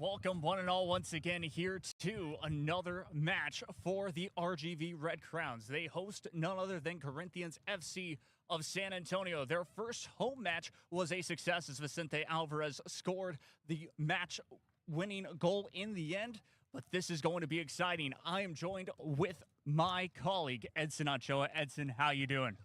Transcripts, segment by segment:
Welcome, one and all, once again here to another match for the RGV Red Crowns. They host none other than Corinthians FC of San Antonio. Their first home match was a success as Vicente Alvarez scored the match-winning goal in the end. But this is going to be exciting. I am joined with my colleague, Edson Ochoa. Edson, how you doing?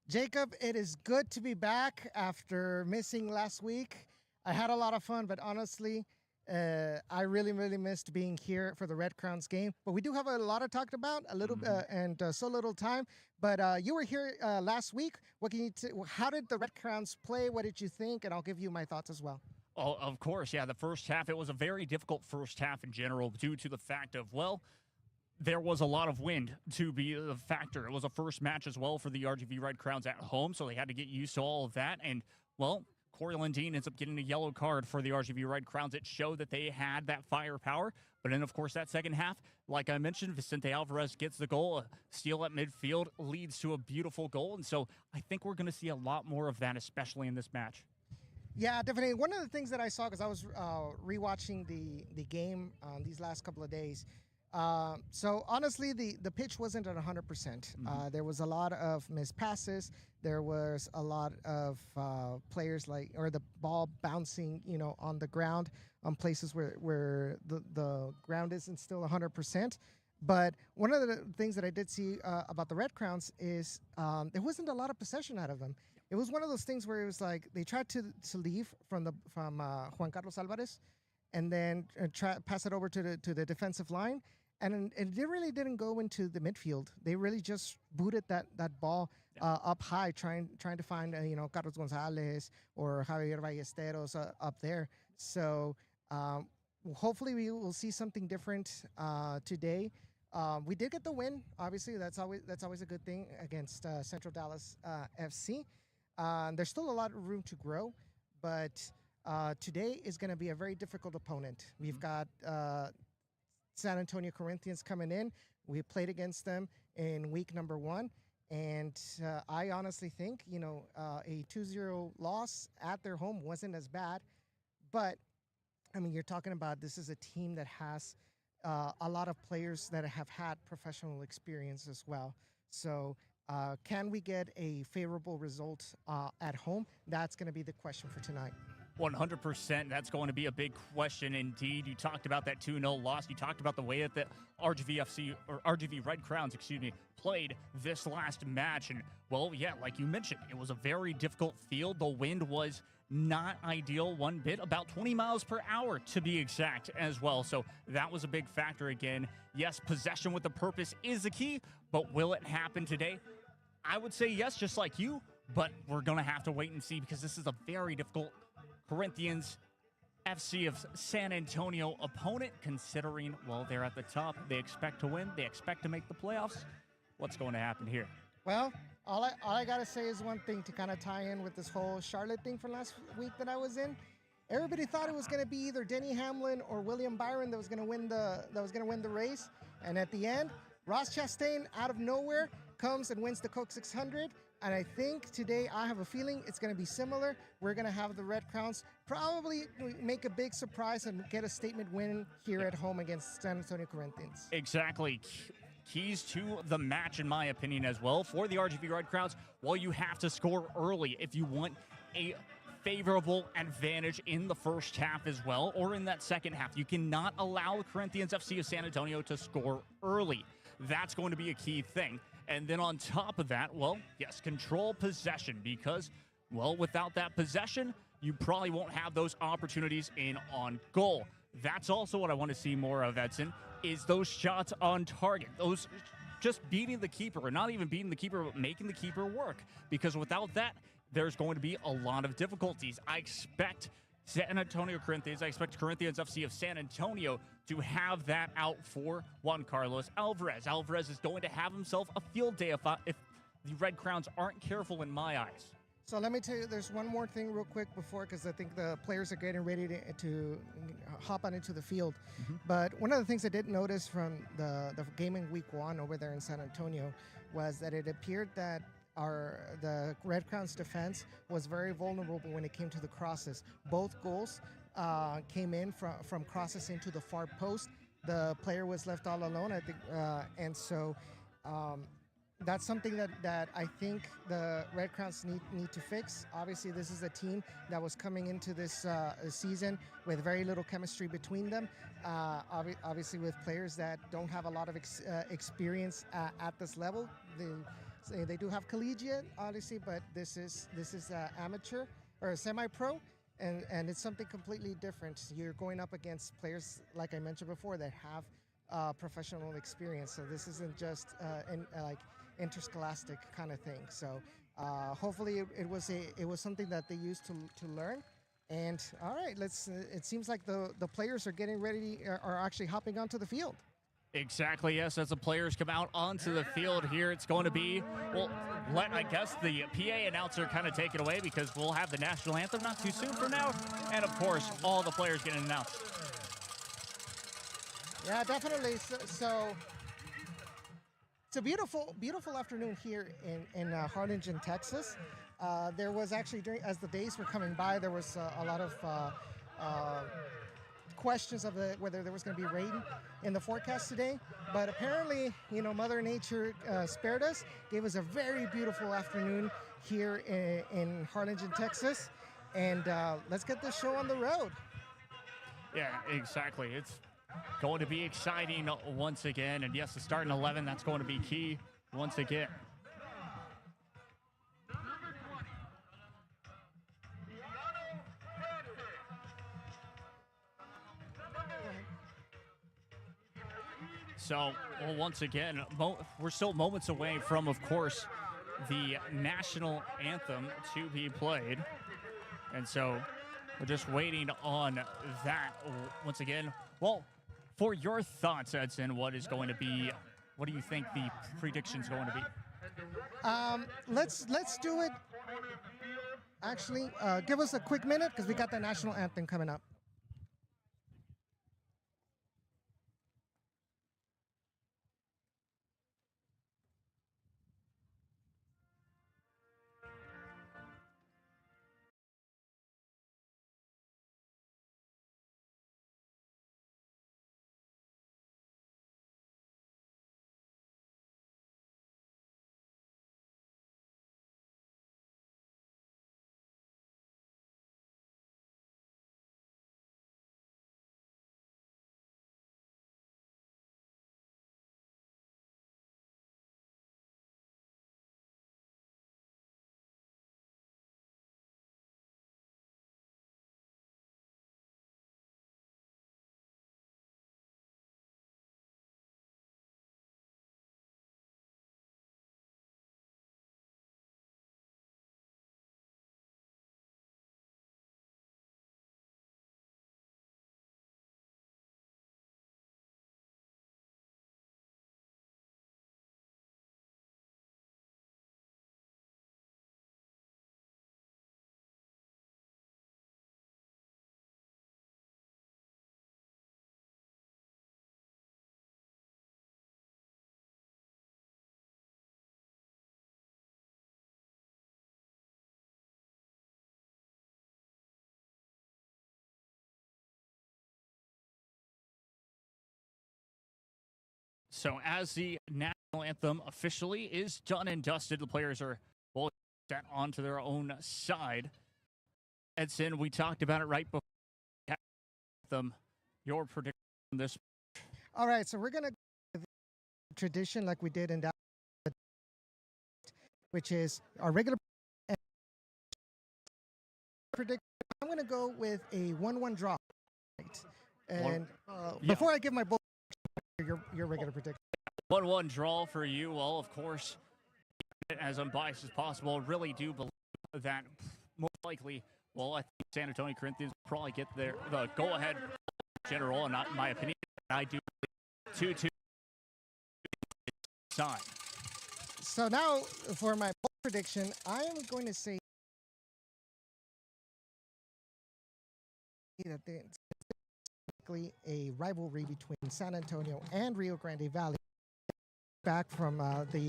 Jacob, it is good to be back after missing last week. I had a lot of fun, but honestly, I really missed being here for the Red Crowns game. But we do have a lot to talk about, a little and so little time. But you were here last week. What can how did the Red Crowns play? What did you think? And I'll give you my thoughts as well. Oh, of course, yeah. The first half, it was a very difficult first half in general due to the fact of, well, there was a lot of wind to be the factor. It was a first match as well for the RGV Red Crowns at home, so they had to get used to all of that. And, well, Corey Lundeen ends up getting a yellow card for the RGV Red Crowns. It showed that they had that firepower. But then, of course, that second half, like I mentioned, Vicente Alvarez gets the goal. A steal at midfield leads to a beautiful goal. And so I think we're going to see a lot more of that, especially in this match. Yeah, definitely. One of the things that I saw, because I was rewatching the game these last couple of days, so honestly, the pitch wasn't at 100%. There was a lot of missed passes. There was a lot of players or the ball bouncing, on the ground on places where the ground isn't still 100%. But one of the things that I did see about the Red Crowns is there wasn't a lot of possession out of them. It was one of those things where it was like they tried to leave from Juan Carlos Alvarez, and then pass it over to the defensive line, and it really didn't go into the midfield. They really just booted that ball up high, trying to find Carlos Gonzalez or Javier Ballesteros up there. So hopefully we will see something different today. We did get the win. Obviously, that's always a good thing against Central Dallas FC. There's still a lot of room to grow, but today is going to be a very difficult opponent. We've got San Antonio Corinthians coming in. We played against them in week number 1, and I honestly think a 2-0 loss at their home wasn't as bad. But I mean, you're talking about this is a team that has a lot of players that have had professional experience as well. So can we get a favorable result at home? That's going to be the question for tonight. 100%. That's going to be a big question indeed. You talked about that 2-0 loss. You talked about the way that the RGV Red Crowns, played this last match. And, well, yeah, like you mentioned, it was a very difficult field. The wind was not ideal one bit, about 20 miles per hour to be exact as well. So that was a big factor again. Yes, possession with a purpose is the key, but will it happen today? I would say yes, just like you, but we're going to have to wait and see because this is a very difficult Corinthians FC of San Antonio opponent, considering, well, they're at the top. They expect to win. They expect to make the playoffs. What's going to happen here? Well, all I got to say is one thing to kind of tie in with this whole Charlotte thing from last week that I was in. Everybody thought it was going to be either Denny Hamlin or William Byron that was going to win the race. And at the end, Ross Chastain out of nowhere comes and wins the Coke 600. And I think today, I have a feeling it's going to be similar. We're going to have the Red Crowns probably make a big surprise and get a statement win here at home against San Antonio Corinthians. Exactly. Keys to the match, in my opinion, as well. For the RGV Red Crowns, well, you have to score early if you want a favorable advantage in the first half as well, or in that second half. You cannot allow Corinthians FC of San Antonio to score early. That's going to be a key thing. And then on top of that, well, yes, control possession because, well, without that possession, you probably won't have those opportunities in on goal. That's also what I want to see more of, Edson, is those shots on target. Those just beating the keeper, or not even beating the keeper, but making the keeper work. Because without that, there's going to be a lot of difficulties. I expect San Antonio Corinthians, I expect Corinthians FC of San Antonio to have that out for Juan Carlos Alvarez. Alvarez is going to have himself a field day if the Red Crowns aren't careful in my eyes. So let me tell you, there's one more thing real quick before, because I think the players are getting ready to hop on into the field. But one of the things I did notice from the game in week 1 over there in San Antonio was that it appeared that the Red Crowns defense was very vulnerable when it came to the crosses. Both goals came in from crosses into the far post. The player was left all alone, I think, and so that's something that I think the Red Crowns need to fix. Obviously, this is a team that was coming into this season with very little chemistry between them. Obviously, with players that don't have a lot of experience at this level. They do have collegiate, obviously, but this is amateur or semi-pro. And it's something completely different. You're going up against players, like I mentioned before, that have professional experience. So this isn't just like interscholastic kind of thing. So hopefully it was something that they used to learn. And all right, it seems like the players are getting ready, are actually hopping onto the field. Exactly, yes. As the players come out onto the field here, it's going to be, well, let, I guess, the PA announcer kind of take it away, because we'll have the national anthem not too soon from now. And, of course, all the players getting announced. Yeah, definitely. So it's a beautiful, beautiful afternoon here in Harlingen, Texas. There was actually, as the days were coming by, there was a lot of questions of whether there was going to be rain in the forecast today, but apparently, Mother Nature spared us, gave us a very beautiful afternoon here in Harlingen, Texas, and let's get this show on the road. Yeah, exactly. It's going to be exciting once again, and yes, the starting 11, that's going to be key once again. So, well, once again, we're still moments away from, of course, the national anthem to be played. And so we're just waiting on that once again. Well, for your thoughts, Edson, what do you think the prediction's going to be? Let's do it. Actually, give us a quick minute, because we got the national anthem coming up. So as the national anthem officially is done and dusted, the players are well set onto their own side. Edson, we talked about it right before them. Your prediction on this. All right, so we're gonna go tradition like we did in that, which is our regular prediction. I'm gonna go with a 1-1 draw. And before I give my bold, your regular prediction. 1-1 draw for you. Well, of course, as unbiased as possible, really do believe that most likely, well, I think San Antonio Corinthians will probably get the go-ahead general, and not in my opinion. I do 2-2 sign. So now for my bold prediction, I am going to say that it's a rivalry between San Antonio and Rio Grande Valley back from the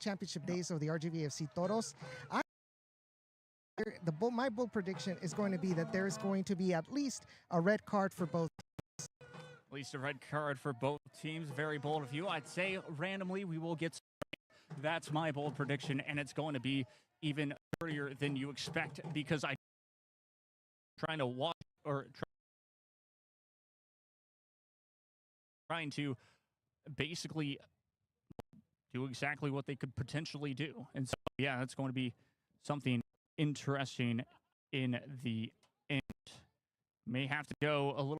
championship days of the RGV FC Toros. my bold prediction is going to be that there is going to be at least a red card for both. At least a red card for both teams. Very bold of you. I'd say randomly we will get. That's my bold prediction, and it's going to be even earlier than you expect because I'm trying to watch or trying to basically do exactly what they could potentially do. And so, yeah, that's going to be something interesting in the end. May have to go a little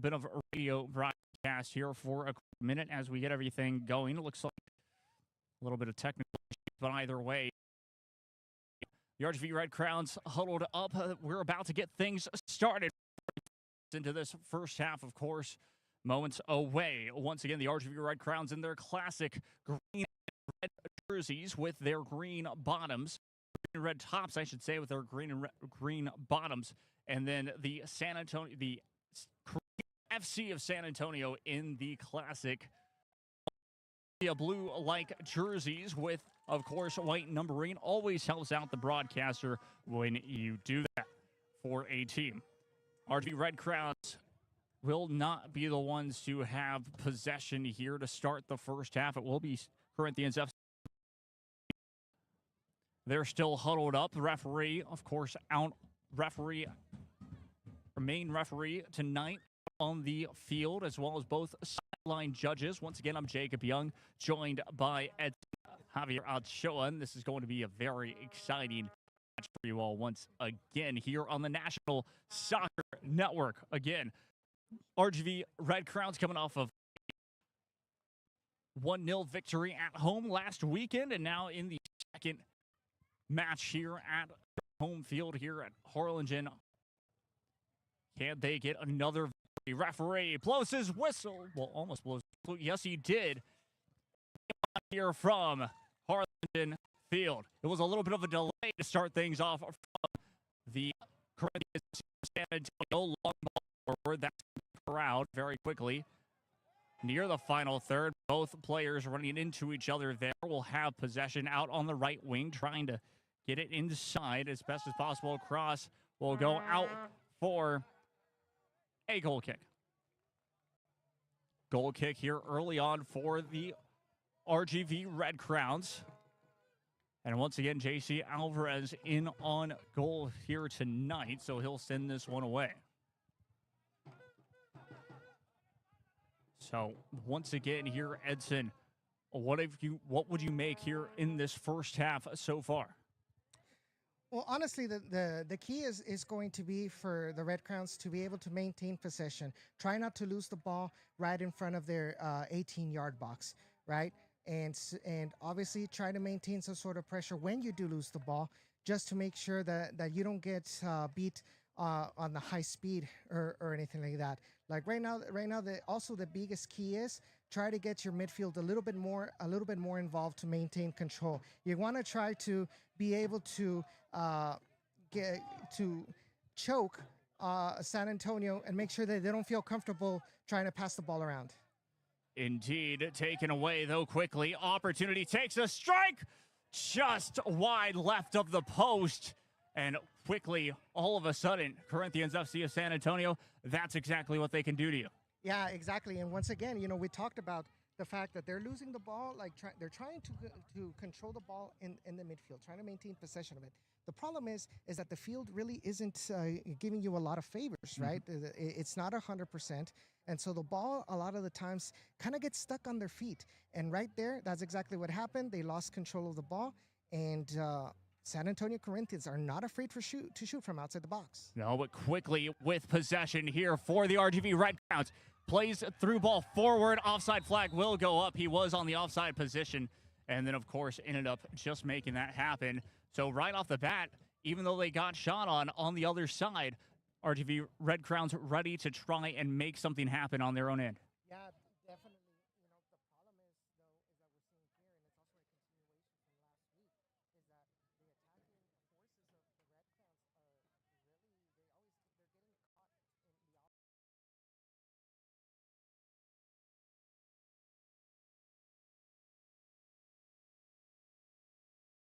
bit of a radio broadcast here for a minute as we get everything going. It looks like a little bit of technical issues, but either way, the RGV Red Crowns huddled up. We're about to get things started into this first half, of course, moments away. Once again, the RGV Red Crowns in their classic green and red jerseys with their green bottoms, green and red tops, I should say, with their green and green bottoms, and then the FC of San Antonio in the classic blue-like jerseys with, of course, white numbering. Always helps out the broadcaster when you do that for a team. RGV Red Crowns will not be the ones to have possession here to start the first half. It will be Corinthians FC. They're still huddled up. The referee, of course, main referee tonight on the field, as well as both sideline judges. Once again, I'm Jacob Young, joined by Javier Ochoa. This is going to be a very exciting match for you all once again here on the National Soccer Network. Again, RGV Red Crowns coming off of 1-0 victory at home last weekend, and now in the second match here at home field here at Harlingen. Can they get another victory? Referee blows his whistle. Well, almost blows his whistle. Yes, he did. Here from Harlingen Field. It was a little bit of a delay to start things off from the Corinthians San Antonio long ball forward. That's crowd very quickly. Near the final third, both players running into each other there will have possession out on the right wing, trying to get it inside as best as possible. Cross will go out for a goal kick. Goal kick here early on for the RGV Red Crowns. And once again, JC Alvarez in on goal here tonight, so he'll send this one away. So once again here, Edson, what would you make here in this first half so far? Well, honestly, the key is going to be for the Red Crowns to be able to maintain possession. Try not to lose the ball right in front of their 18-yard box, right? And obviously try to maintain some sort of pressure when you do lose the ball, just to make sure that you don't get beat on the high speed or anything like that. Like right now, the biggest key is try to get your midfield a little bit more involved to maintain control. You want to try to be able to choke San Antonio and make sure that they don't feel comfortable trying to pass the ball around. Indeed, taken away though quickly. Opportunity takes a strike just wide left of the post. And quickly, all of a sudden, Corinthians FC of San Antonio, that's exactly what they can do to you. Yeah, exactly. And once again, we talked about the fact that they're losing the ball, they're trying to control the ball in the midfield, trying to maintain possession of it. The problem is that the field really isn't giving you a lot of favors, right? It's not 100%. And so the ball, a lot of the times, kind of gets stuck on their feet. And right there, that's exactly what happened. They lost control of the ball. And San Antonio Corinthians are not afraid to shoot from outside the box. No, but quickly with possession here for the RGV Red Crowns. Plays through ball forward. Offside flag will go up. He was on the offside position. And then, of course, ended up just making that happen. So right off the bat, even though they got shot on the other side, RGV Red Crowns ready to try and make something happen on their own end. Yeah, definitely. The problem is, though, is that we're seeing here, and it's also a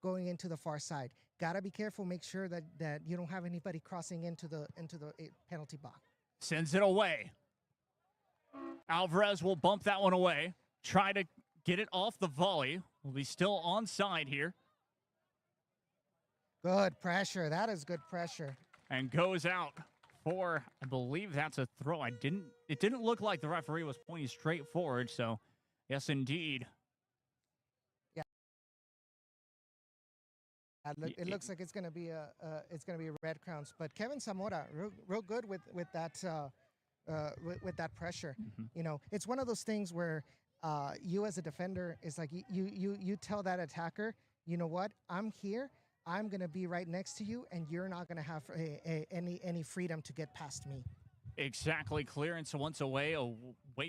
going into the far side. Gotta be careful. Make sure that you don't have anybody crossing into the penalty box. Sends it away. Alvarez will bump that one away. Try to get it off the volley. Will be still onside here. Good pressure. That is good pressure. And goes out for, I believe that's a throw. It didn't look like the referee was pointing straight forward, so yes, indeed. Yeah. It looks like it's gonna be a Red Crowns, but Kevin Zamora real good with that pressure. Mm-hmm. You know, it's one of those things where you as a defender is like you tell that attacker, you know what, I'm here. I'm going to be right next to you, and you're not going to have any freedom to get past me. Exactly. Clearance once away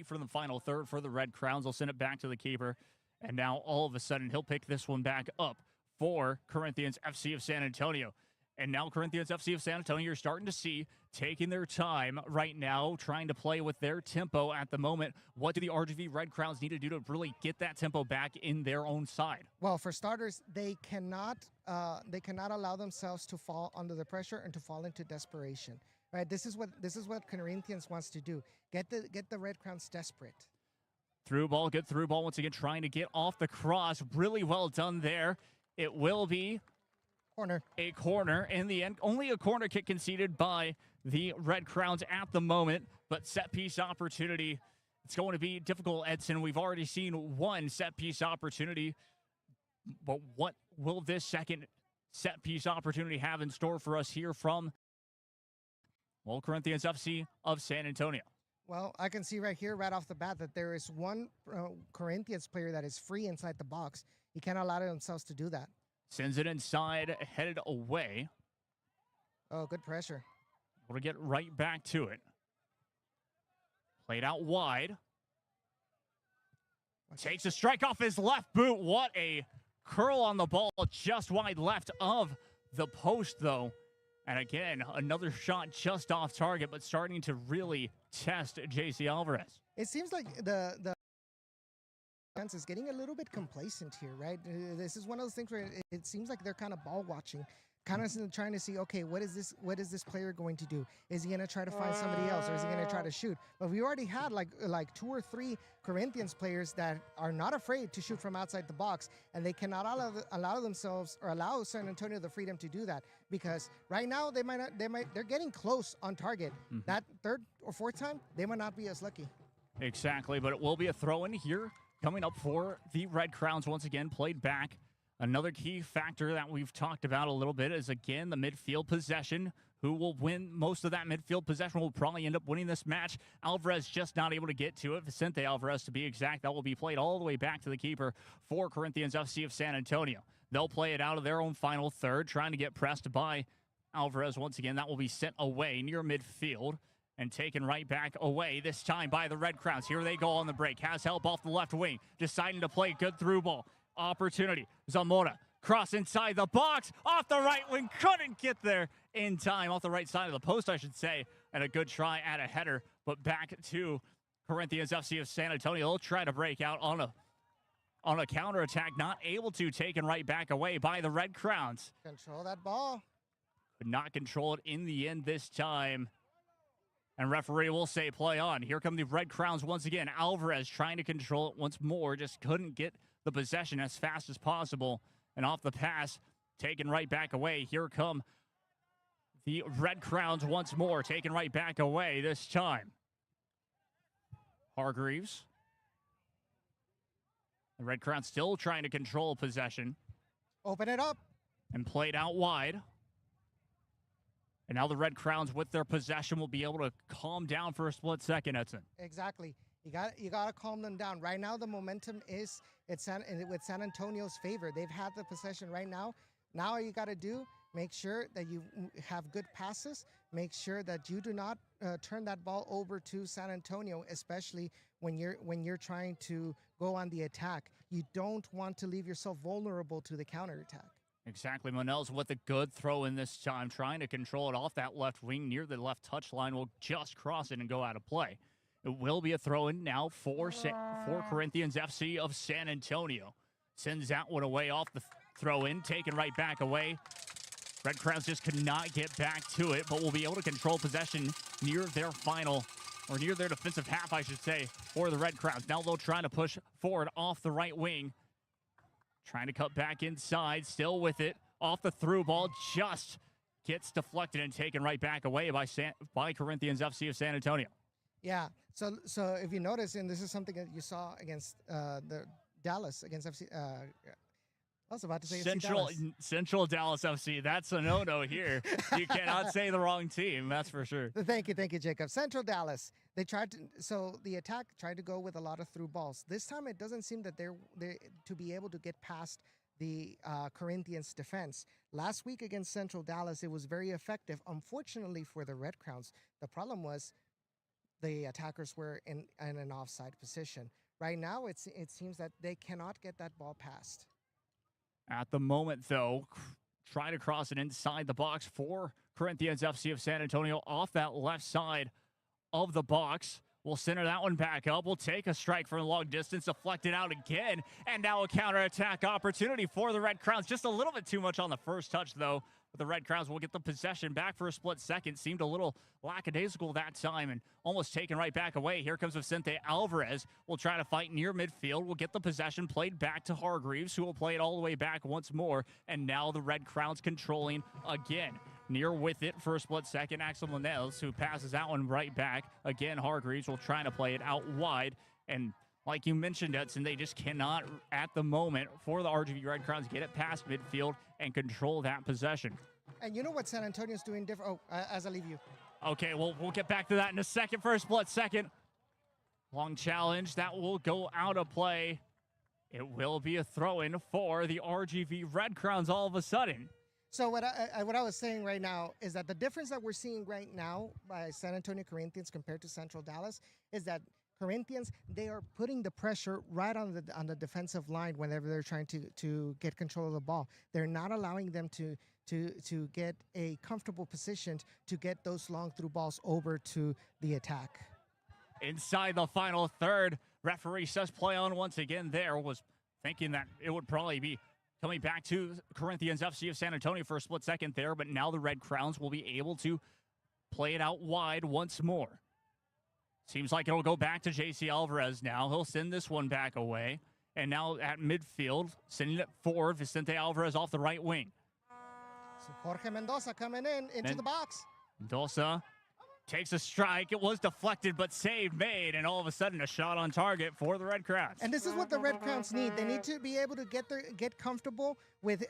from the final third for the Red Crowns. They'll send it back to the keeper, and now all of a sudden he'll pick this one back up for Corinthians FC of San Antonio. And now Corinthians FC of San Antonio, you're starting to see, taking their time right now, trying to play with their tempo at the moment. What do the RGV Red Crowns need to do to really get that tempo back in their own side? Well, for starters, they cannot allow themselves to fall under the pressure and to fall into desperation. Right? This is what Corinthians wants to do. Get the Red Crowns desperate. Through ball, good through ball once again, trying to get off the cross. Really well done there. It will be a corner in the end. Only a corner kick conceded by the Red Crowns at the moment, but set piece opportunity. It's going to be difficult, Edson. We've already seen one set piece opportunity, but what will this second set piece opportunity have in store for us here from, well, Corinthians FC of San Antonio? Well, I can see right here, right off the bat, that there is one Corinthians player that is free inside the box. He can't allow themselves to do that. Sends it inside, headed away. Oh, good pressure. We'll get right back to it. Played out wide. Takes a strike off his left boot. What a curl on the ball, just wide left of the post, though. And again, another shot just off target, but starting to really test JC Alvarez. It seems like the defense is getting a little bit complacent here, right? This is one of those things where it seems like they're kind of ball watching, kind of trying to see, okay, what is this player going to do? Is he going to try to find somebody else, or is he going to try to shoot? But we already had like 2 or 3 Corinthians players that are not afraid to shoot from outside the box, and they cannot allow themselves or allow San Antonio the freedom to do that, because right now they're getting close on target. Mm-hmm. That third or fourth time they might not be as lucky. Exactly, but it will be a throw in here coming up for the Red Crowns once again, played back. Another key factor that we've talked about a little bit is, again, the midfield possession. Who will win most of that midfield possession will probably end up winning this match. Alvarez just not able to get to it. Vicente Alvarez, to be exact. That will be played all the way back to the keeper for Corinthians FC of San Antonio. They'll play it out of their own final third, trying to get pressed by Alvarez once again. That will be sent away near midfield and taken right back away, this time by the Red Crowns. Here they go on the break. Has help off the left wing. Deciding to play good through ball. Opportunity. Zamora. Cross inside the box. Off the right wing. Couldn't get there in time. Off the right side of the post, I should say. And a good try at a header. But back to Corinthians FC of San Antonio. They'll try to break out on a counterattack. Not able to. Taken right back away by the Red Crowns. Control that ball. Could not control it in the end this time. And referee will say play on. Here come the Red Crowns once again. Alvarez trying to control it once more. Just couldn't get the possession as fast as possible. And off the pass, taken right back away. Here come the Red Crowns once more. Taken right back away this time. Hargreaves. The Red Crowns still trying to control possession. Open it up. And played out wide. And now the Red Crowns, with their possession, will be able to calm down for a split second, Edson. Exactly. You got to calm them down. Right now, the momentum is with San Antonio's favor. They've had the possession right now. Now all you got to do, make sure that you have good passes. Make sure that you do not turn that ball over to San Antonio, especially when you're trying to go on the attack. You don't want to leave yourself vulnerable to the counterattack. Exactly. Monell's with a good throw in this time, trying to control it off that left wing near the left touch line. Will just cross it and go out of play. It will be a throw in now for Corinthians FC of San Antonio. Sends that one away off Throw in, taken right back away. Red Crowns just could not get back to it, but will be able to control possession near their final, or near their defensive half, I should say, for the Red Crowns. Now they'll try to push forward off the right wing. Trying to cut back inside, still with it. Off the through ball, just gets deflected and taken right back away by Corinthians FC of San Antonio. Yeah. So if you notice, and this is something that you saw against the Dallas against FC. I was about to say Central Dallas FC. That's a no-no here. You cannot say the wrong team. That's for sure. Thank you, Jacob. Central Dallas. They tried to. So the attack tried to go with a lot of through balls. This time, it doesn't seem that they're to be able to get past the Corinthians defense. Last week against Central Dallas, it was very effective. Unfortunately for the Red Crowns, the problem was the attackers were in an offside position. Right now, it seems that they cannot get that ball past. At the moment, though, trying to cross it inside the box for Corinthians FC of San Antonio off that left side of the box. We'll center that one back up. We'll take a strike from long distance, deflect it out again, and now a counterattack opportunity for the Red Crowns. Just a little bit too much on the first touch, though. But the Red Crowns will get the possession back for a split second. Seemed a little lackadaisical that time and almost taken right back away. Here comes Vicente Alvarez. Will try to fight near midfield. Will get the possession played back to Hargreaves, who will play it all the way back once more. And now the Red Crowns controlling again. Near with it for a split second, Axel Lanels, who passes that one right back. Again, Hargreaves will try to play it out wide. And like you mentioned, Edson, they just cannot, at the moment, for the RGV Red Crowns, get it past midfield and control that possession. And you know what San Antonio's doing different? Oh, as I leave you. Okay, well, we'll get back to that in a second. For a split second. Long challenge. That will go out of play. It will be a throw-in for the RGV Red Crowns all of a sudden. So what I was saying right now is that the difference that we're seeing right now by San Antonio Corinthians compared to Central Dallas is that Corinthians, they are putting the pressure right on the defensive line whenever they're trying to get control of the ball. They're not allowing them to get a comfortable position to get those long through balls over to the attack. Inside the final third, referee says play on once again there. Was thinking that it would probably be coming back to Corinthians FC of San Antonio for a split second there, but now the Red Crowns will be able to play it out wide once more. Seems like it'll go back to JC Alvarez now. He'll send this one back away. And now at midfield, sending it for Vicente Alvarez off the right wing. So Jorge Mendoza coming into the box. Mendoza takes a strike. It was deflected, but save made, and all of a sudden a shot on target for the Red Crowns. And this is what the Red Crowns need. They need to be able to get comfortable with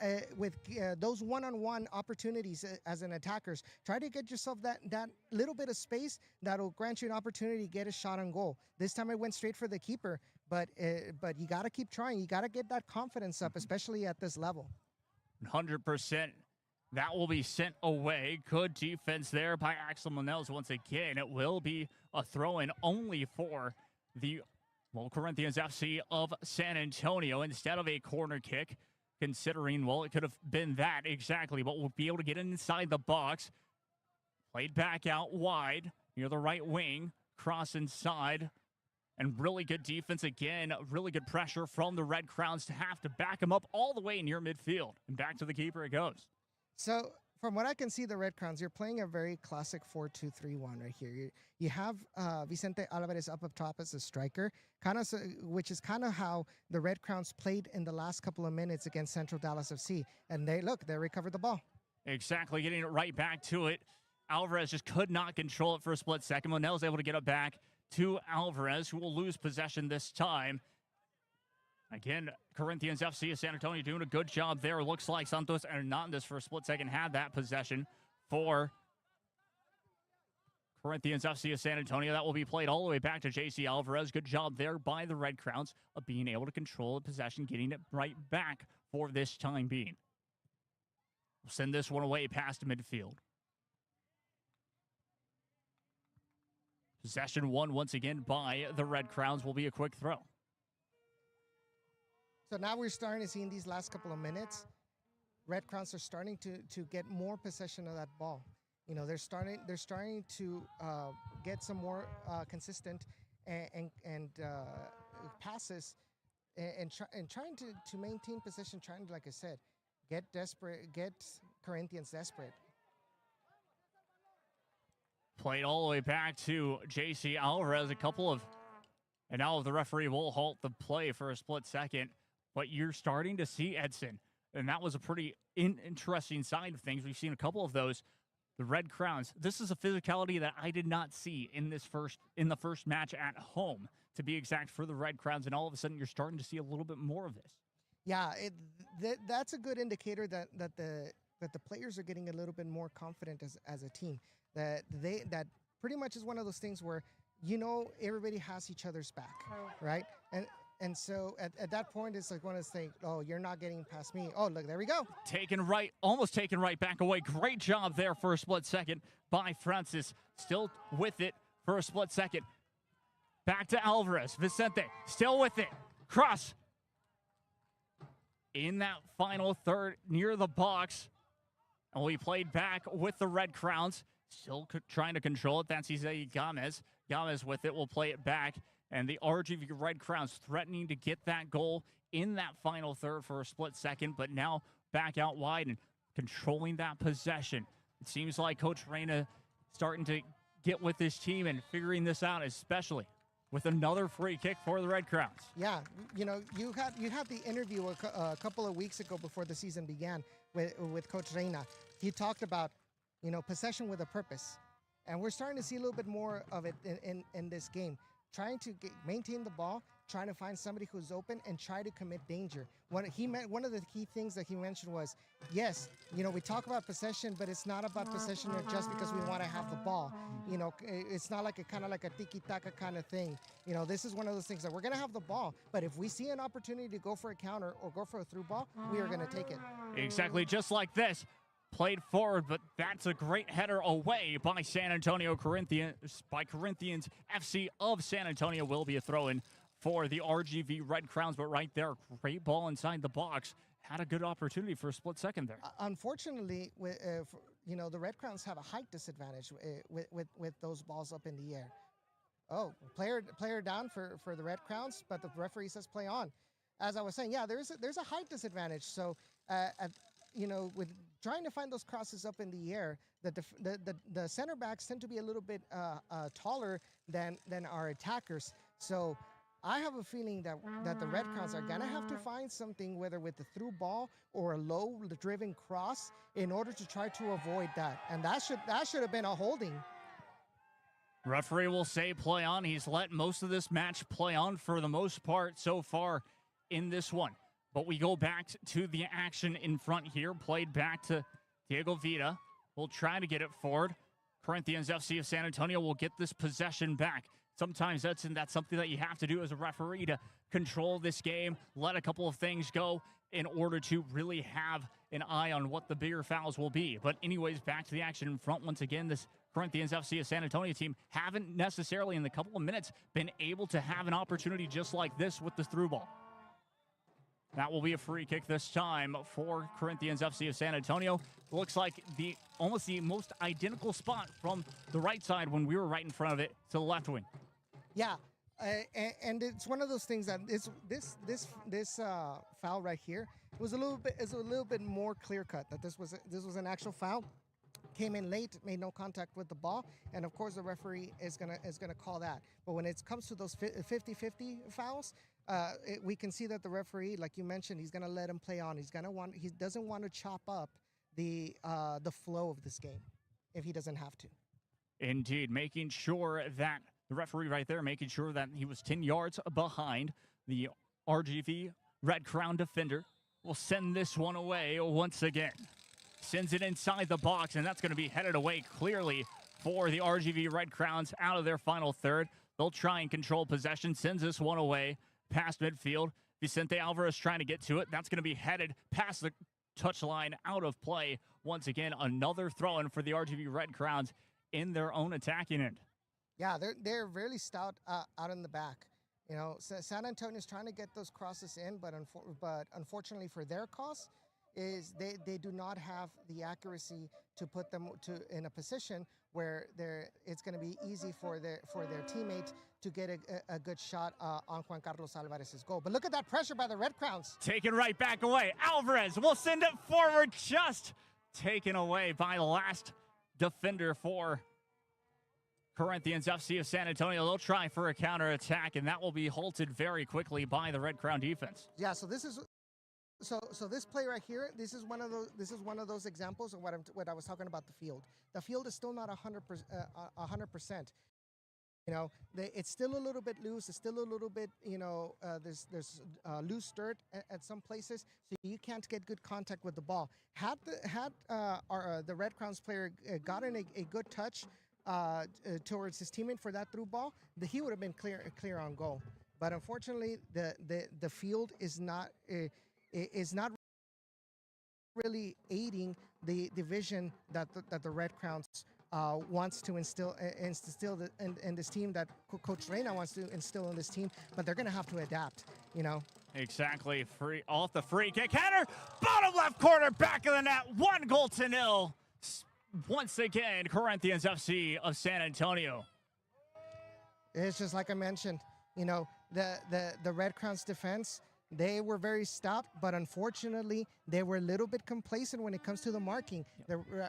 those one-on-one opportunities as an attackers. Try to get yourself that little bit of space that'll grant you an opportunity to get a shot on goal. This time it went straight for the keeper, but you got to keep trying. You got to get that confidence up, especially at this level. 100%. That will be sent away. Good defense there by Axel Manels once again. It will be a throw-in only for the Corinthians FC of San Antonio instead of a corner kick, considering, it could have been that exactly, but we'll be able to get inside the box. Played back out wide near the right wing. Cross inside. And really good defense again. Really good pressure from the Red Crowns to have to back them up all the way near midfield. And back to the keeper it goes. So, from what I can see, the Red Crowns, you're playing a very classic 4-2-3-1 right here. You have Vicente Alvarez up top as a striker, which is kind of how the Red Crowns played in the last couple of minutes against Central Dallas FC. And they recovered the ball. Exactly, getting it right back to it. Alvarez just could not control it for a split second. Monell is able to get it back to Alvarez, who will lose possession this time. Again, Corinthians FC of San Antonio doing a good job there. Looks like Santos Hernandez for a split second had that possession for Corinthians FC of San Antonio. That will be played all the way back to JC Alvarez. Good job there by the Red Crowns of being able to control the possession, getting it right back for this time being. We'll send this one away past midfield. Possession won once again by the Red Crowns. Will be a quick throw. So now we're starting to see in these last couple of minutes, Red Crowns are starting to get more possession of that ball. You know, they're starting to get some more consistent and passes and trying to maintain possession. Trying, like I said, get desperate, get Corinthians desperate. Played all the way back to JC Alvarez. And now the referee will halt the play for a split second. But you're starting to see Edson. And that was a pretty interesting side of things. We've seen a couple of those. The Red Crowns. This is a physicality that I did not see in the first match at home, to be exact, for the Red Crowns. And all of a sudden, you're starting to see a little bit more of this. Yeah, that's a good indicator that the players are getting a little bit more confident as a team. That pretty much is one of those things where, everybody has each other's back, right? And so at that point, it's like one of those things, oh, you're not getting past me. Oh, look, there we go. Almost taken right back away. Great job there for a split second by Francis. Still with it for a split second. Back to Alvarez. Vicente still with it. Cross. In that final third near the box. And we played back with the Red Crowns. Still trying to control it. That's Isaiah Gomez. Gomez with it will play it back. And the RGV Red Crowns threatening to get that goal in that final third for a split second, but now back out wide and controlling that possession. It seems like Coach Reyna starting to get with his team and figuring this out, especially with another free kick for the Red Crowns. Yeah, you had the interview a couple of weeks ago before the season began with Coach Reyna. He talked about, possession with a purpose. And we're starting to see a little bit more of it in this game. Trying to maintain the ball, trying to find somebody who's open, and try to commit danger. One of the key things that he mentioned was, yes, we talk about possession, but it's not about possession just because we want to have the ball. It's not like a tiki-taka kind of thing. This is one of those things that we're going to have the ball, but if we see an opportunity to go for a counter or go for a through ball, we are going to take it. Exactly, just like this. Played forward, but that's a great header away by Corinthians FC of San Antonio. Will be a throw-in for the RGV Red Crowns, but right there, great ball inside the box. Had a good opportunity for a split second there. Unfortunately, the Red Crowns have a height disadvantage with those balls up in the air. Oh, player down for the Red Crowns, but the referee says play on. As I was saying, yeah, there's a height disadvantage. So, with trying to find those crosses up in the air, the center backs tend to be a little bit taller than our attackers. So I have a feeling that the Red Crowns are gonna have to find something, whether with the through ball or a low-driven cross, in order to try to avoid that. And that should have been a holding. Referee will say play on. He's let most of this match play on for the most part so far in this one. But we go back to the action in front here. Played back to Diego Vita. We'll try to get it forward. Corinthians FC of San Antonio will get this possession back. Sometimes that's something that you have to do as a referee to control this game, let a couple of things go in order to really have an eye on what the bigger fouls will be. But anyways, back to the action in front once again. This Corinthians FC of San Antonio team haven't necessarily in the couple of minutes been able to have an opportunity just like this with the through ball. That will be a free kick this time for Corinthians FC of San Antonio. Looks like almost the most identical spot from the right side when we were right in front of it to the left wing. Yeah, and it's one of those things that this foul right here was a little bit more clear cut. That this was an actual foul. Came in late, made no contact with the ball, and of course the referee is gonna call that. But when it comes to those 50-50 fouls, we can see that the referee, like you mentioned, he's gonna let him play on. He doesn't want to chop up the flow of this game if he doesn't have to. Indeed, making sure that the referee right there, making sure that he was 10 yards behind the RGV Red Crown defender, will send this one away once again. Sends it inside the box, and that's going to be headed away clearly for the RGV Red Crowns out of their final third. They'll try and control possession. Sends this one away past midfield. Vicente Alvarez trying to get to it. That's going to be headed past the touchline, out of play. Once again, another throw-in for the RGV Red Crowns in their own attacking end. Yeah, they're really stout out in the back. San Antonio's trying to get those crosses in, but unfortunately for their cause, is they do not have the accuracy to put them in a position where it's going to be easy for their teammate to get a good shot on Juan Carlos Alvarez's goal. But look at that pressure by the Red Crowns. Taken right back away. Alvarez will send it forward, just taken away by the last defender for Corinthians FC of San Antonio. They'll try for a counterattack, and that will be halted very quickly by the Red Crown defense. Yeah, so this is so this play right here, this is one of those examples of what I was talking about the field. The field is still not 100%. You know, it's still a little bit loose. It's still a little bit, you know, there's loose dirt at some places, so you can't get good contact with the ball. Had the Red Crowns player gotten a good touch towards his teammate for that through ball, he would have been clear on goal. But unfortunately, the field is not really aiding the vision that the Red Crowns wants to instill in this team, that Coach Reyna wants to instill in this team. But they're going to have to adapt, you know. Exactly. Free off the free kick header, bottom left corner, back of the net, 1-0. Once again, Corinthians FC of San Antonio. It's just like I mentioned, you know, the Red Crowns defense, they were very stopped, but unfortunately, they were a little bit complacent when it comes to the marking.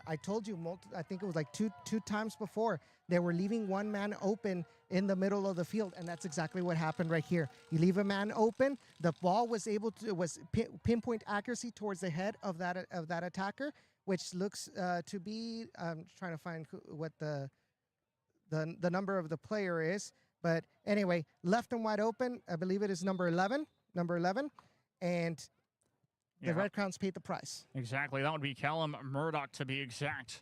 I told you, I think it was like two times before, they were leaving one man open in the middle of the field, and that's exactly what happened right here. You leave a man open, the ball was pinpoint accuracy towards the head of that attacker, which looks to be, I'm trying to find what the number of the player is, but anyway, left him wide open. I believe it is number 11, and the Red Crowns paid the price. Exactly. That would be Callum Murdoch, to be exact.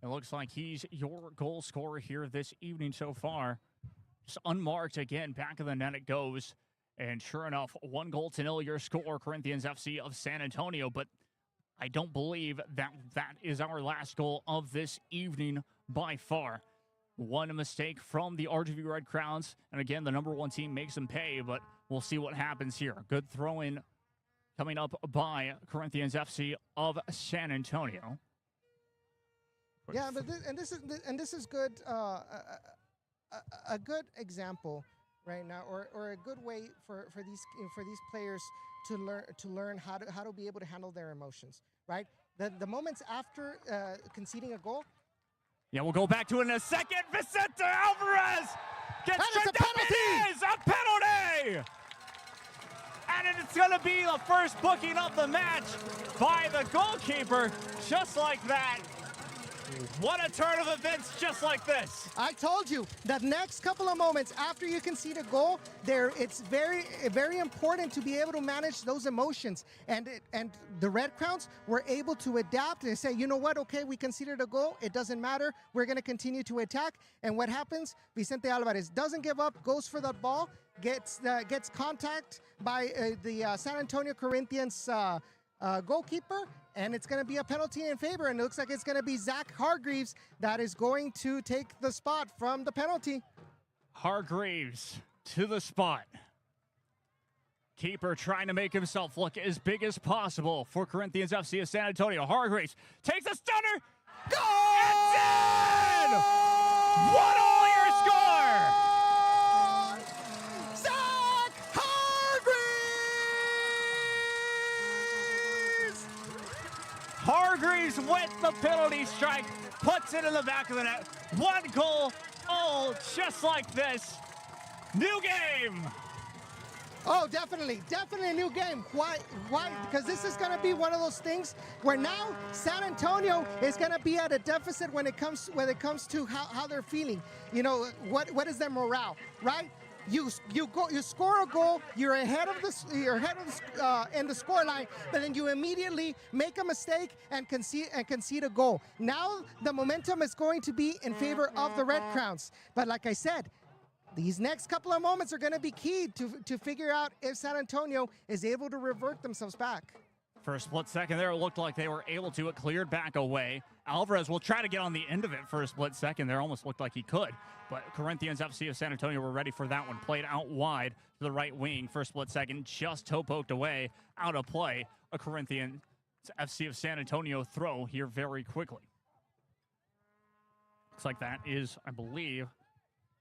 It looks like he's your goal scorer here this evening so far. Just unmarked again, back of the net it goes. And sure enough, 1-0 your score, Corinthians FC of San Antonio. But I don't believe that is our last goal of this evening by far. One mistake from the RGV Red Crowns. And again, the number one team makes them pay, but we'll see what happens here. Good throw-in coming up by Corinthians FC of San Antonio. Yeah, but this is good. A good example right now, or a good way for these players to learn how to be able to handle their emotions. Right. The moments after conceding a goal. Yeah, we'll go back to it in a second. Vicente Alvarez gets a penalty. It is a penalty! And it's going to be the first booking of the match by the goalkeeper, just like that. What a turn of events, just like this. I told you that next couple of moments after you concede a goal, it's very, very important to be able to manage those emotions. And the Red Crowns were able to adapt and say, you know what? Okay, we conceded a goal. It doesn't matter. We're going to continue to attack. And what happens? Vicente Alvarez doesn't give up, goes for that ball, gets contact by the San Antonio Corinthians goalkeeper, and it's going to be a penalty in favor, and it looks like it's going to be Zach Hargreaves that is going to take the spot from the penalty. Hargreaves to the spot. Keeper trying to make himself look as big as possible for Corinthians FC of San Antonio. Hargreaves takes a stunner. Goal! It's in! 1-0 your score! Hargreaves with the penalty strike, puts it in the back of the net. 1-0, just like this. New game. Oh, definitely a new game. Why? Because this is going to be one of those things where now San Antonio is going to be at a deficit when it comes to how they're feeling. You know, what is their morale, right? You score a goal, you're ahead of in the score line, but then you immediately make a mistake and concede a goal. Now the momentum is going to be in favor of the Red Crowns. But like I said, these next couple of moments are going to be key to figure out if San Antonio is able to revert themselves back. For a split second there, it looked like they were able to. It cleared back away. Alvarez will try to get on the end of it for a split second there. Almost looked like he could. But Corinthians FC of San Antonio were ready for that one. Played out wide to the right wing for a split second. Just toe poked away. Out of play. A Corinthians FC of San Antonio throw here very quickly. Looks like that is, I believe,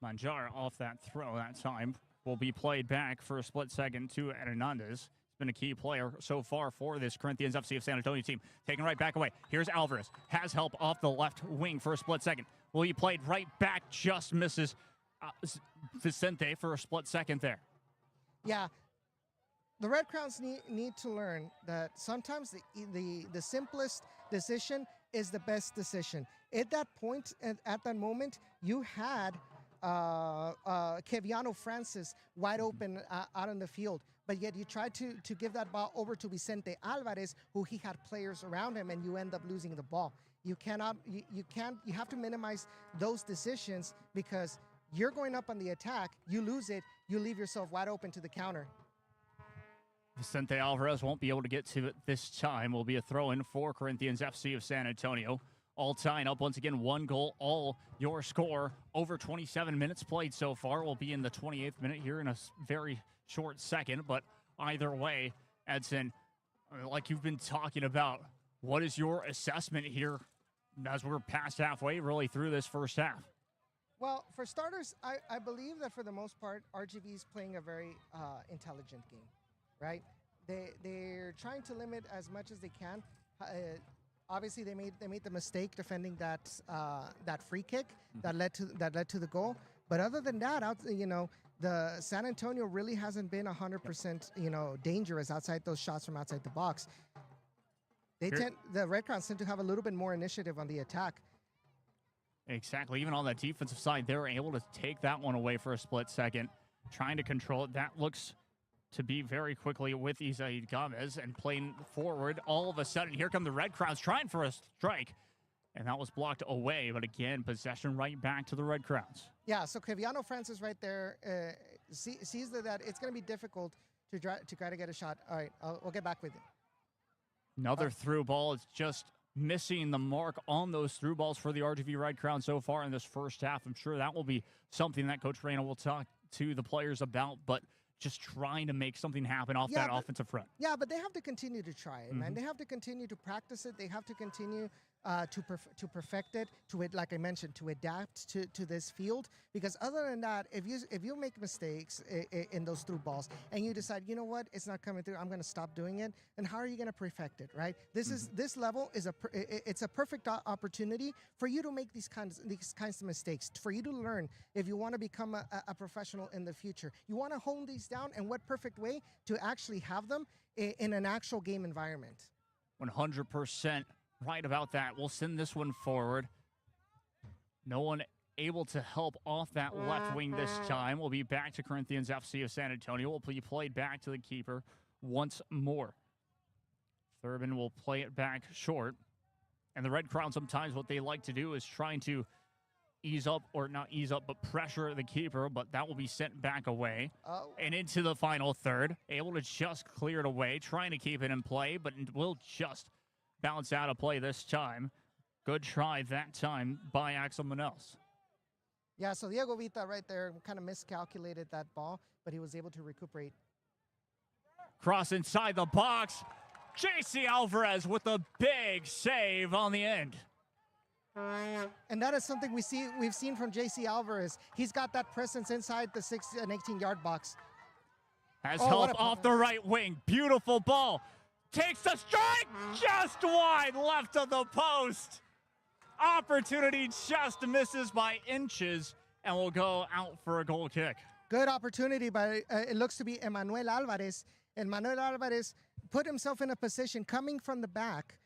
Manjar off that throw that time. Will be played back for a split second to Hernandez. He's been a key player so far for this Corinthians FC of San Antonio team. Taken right back away. Here's Alvarez. Has help off the left wing for a split second. Will he played right back? Just misses Vicente for a split second there. Yeah. The Red Crowns need to learn that sometimes the simplest decision is the best decision. At that point, at that moment, you had Keviano Francis wide open out in the field, but yet you tried to give that ball over to Vicente Alvarez, who he had players around him, and you end up losing the ball. You cannot, you have to minimize those decisions, because you're going up on the attack, you lose it, you leave yourself wide open to the counter. Vicente Alvarez won't be able to get to it this time. Will be a throw-in for Corinthians FC of San Antonio. All tying up once again, 1 goal, all your score. Over 27 minutes played so far. We'll be in the 28th minute here in a very short second. But either way, Edson, like you've been talking about, what is your assessment here as we're past halfway, really through this first half? Well, for starters, I believe that for the most part, RGV is playing a very intelligent game, right? They're trying to limit as much as they can. Obviously, they made the mistake defending that free kick that led to the goal. But other than that, the San Antonio really hasn't been 100% dangerous outside those shots from outside the box. The Red Crowns tend to have a little bit more initiative on the attack. Exactly. Even on that defensive side, they were able to take that one away for a split second, trying to control it. That looks to be very quickly with Isaid Gomez and playing forward. All of a sudden, here come the Red Crowns trying for a strike, and that was blocked away. But again, possession right back to the Red Crowns. Yeah, so Keviano Francis right there sees that it's going to be difficult to try to get a shot. All right, we'll get back with you. Another through ball. It's just missing the mark on those through balls for the RGV Red Crowns so far in this first half. I'm sure that will be something that Coach Reyna will talk to the players about, but just trying to make something happen off that offensive front. Yeah, but they have to continue to try it, man. They have to continue to practice it. They have to continue to perfect it, like I mentioned, to adapt to this field. Because other than that, if you make mistakes in those through balls and you decide, you know what, it's not coming through, I'm going to stop doing it, then how are you going to perfect it, right? This level is it's a perfect opportunity for you to make these kinds of mistakes, for you to learn if you want to become a professional in the future. You want to hone these down, and what perfect way to actually have them in an actual game environment. 100% right about that. We'll send this one forward. No one able to help off that left wing this time. We'll be back to Corinthians FC of San Antonio. Will be played back to the keeper once more. Thurman will play it back short. And the Red Crown, sometimes what they like to do is trying to ease up, or not ease up, but pressure the keeper, but that will be sent back away. And into the final third. Able to just clear it away, trying to keep it in play, but will just bounce out of play this time. Good try that time by Axel Manels. Yeah, so Diego Vita right there kind of miscalculated that ball, but he was able to recuperate. Cross inside the box. JC Alvarez with a big save on the end. And that is something we've seen from JC Alvarez. He's got that presence inside the 6 and 18-yard box. Has help off the right wing. Beautiful ball. Takes the strike just wide left of the post. Opportunity just misses by inches and will go out for a goal kick. Good opportunity, but it looks to be Emmanuel Alvarez. And Manuel Alvarez put himself in a position coming from the back,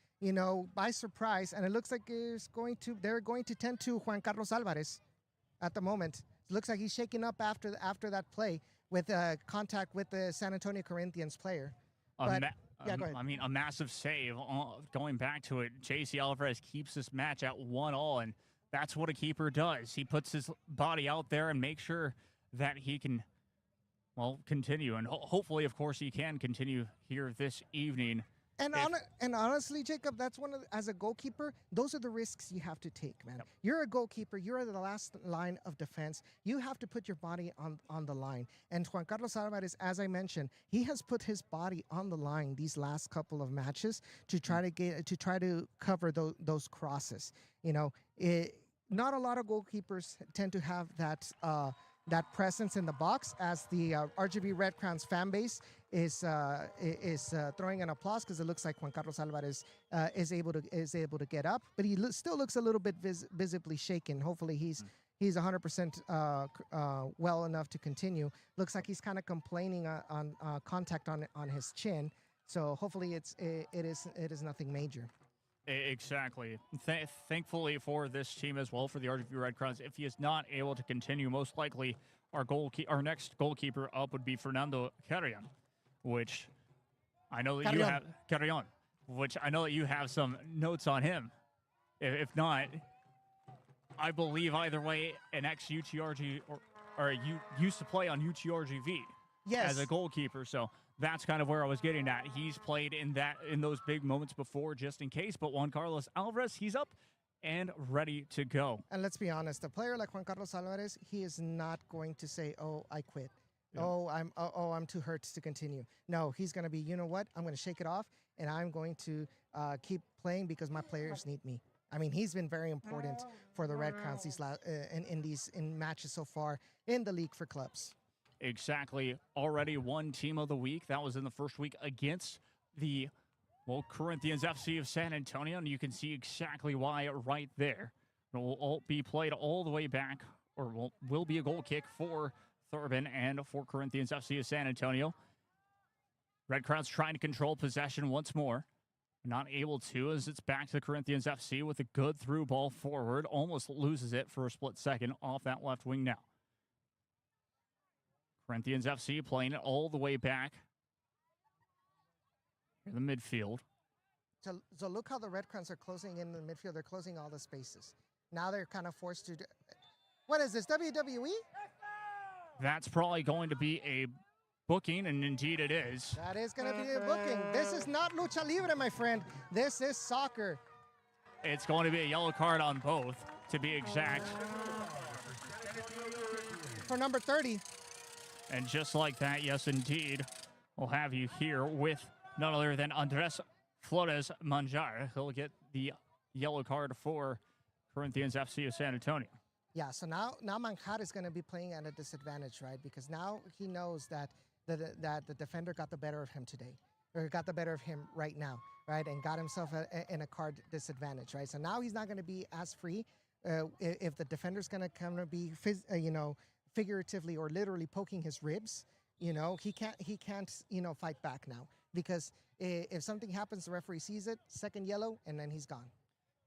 by surprise, and it looks like they're going to tend to Juan Carlos Alvarez at the moment. It looks like he's shaking up after that play with contact with the San Antonio Corinthians player. Go ahead. I mean, a massive save. Going back to it, JC Alvarez keeps this match at 1-1, and that's what a keeper does. He puts his body out there and makes sure that he can, continue. And hopefully, of course, he can continue here this evening. And honestly, Jacob, that's as a goalkeeper, those are the risks you have to take, man. Yep. You're a goalkeeper. You're the last line of defense. You have to put your body on the line. And Juan Carlos Alvarez, as I mentioned, he has put his body on the line these last couple of matches to try to cover those crosses. not a lot of goalkeepers tend to have that presence in the box, as the RGV Red Crowns fan base is throwing an applause, because it looks like Juan Carlos Alvarez is able to get up, but he still looks a little bit visibly shaken. Hopefully he's 100% well enough to continue. Looks like he's kind of complaining on contact on his chin. So hopefully it is nothing major. Exactly. Thankfully for this team as well, for the RGV Red Crowns, if he is not able to continue, most likely our next goalkeeper up would be Fernando Carrion, which I know that which I know that you have some notes on him. If not, I believe either way, an ex-UTRG or you used to play on UTRGV as a goalkeeper, so that's kind of where I was getting at. He's played in those big moments before, just in case. But Juan Carlos Alvarez, he's up and ready to go. And let's be honest, a player like Juan Carlos Alvarez, he is not going to say, "Oh, I quit. Yeah. I'm too hurt to continue." No, he's going to be, you know what? I'm going to shake it off, and I'm going to keep playing because my players need me. I mean, he's been very important for the Red Crowns in matches so far in the league for clubs. Exactly. Already one team of the week. That was in the first week against the, Corinthians FC of San Antonio. And you can see exactly why right there. It will all be played all the way back, or will be a goal kick for Thurbin and for Corinthians FC of San Antonio. Red Crowns trying to control possession once more. Not able to, as it's back to the Corinthians FC with a good through ball forward. Almost loses it for a split second off that left wing now. Corinthians FC playing it all the way back in the midfield. So look how the Red Crowns are closing in the midfield. They're closing all the spaces. Now they're kind of forced to do... What is this, WWE? That's probably going to be a booking, and indeed it is. That is going to be a booking. This is not lucha libre, my friend. This is soccer. It's going to be a yellow card on both, to be exact. For number 30. And just like that, yes, indeed, we'll have you here with none other than Andres Flores Manjar. He'll get the yellow card for Corinthians FC of San Antonio. Yeah, so now Manjar is going to be playing at a disadvantage, right? Because now he knows that the defender got the better of him today, or got the better of him right now, right? And got himself in a card disadvantage, right? So now he's not going to be as free. If the defender's going to come to be, figuratively or literally poking his ribs, he can't fight back now, because if something happens, the referee sees it, second yellow, and then he's gone.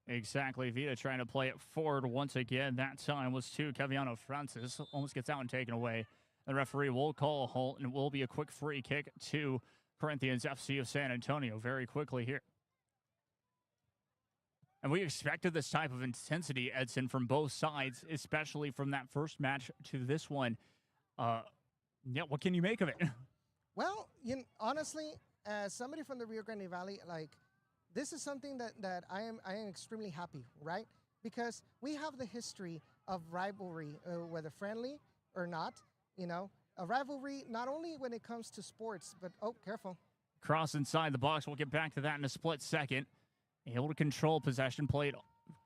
Exactly. Vita trying to play it forward once again. That time was to Caviano Francis. Almost gets out and taken away. The referee will call a halt, and it will be a quick free kick to Corinthians FC of San Antonio very quickly here. And we expected this type of intensity, Edson, from both sides, especially from that first match to this one. What can you make of it? Well, honestly, as somebody from the Rio Grande Valley, this is something that I am extremely happy, right? Because we have the history of rivalry, whether friendly or not, a rivalry not only when it comes to sports, but, careful. Cross inside the box. We'll get back to that in a split second. Able to control possession,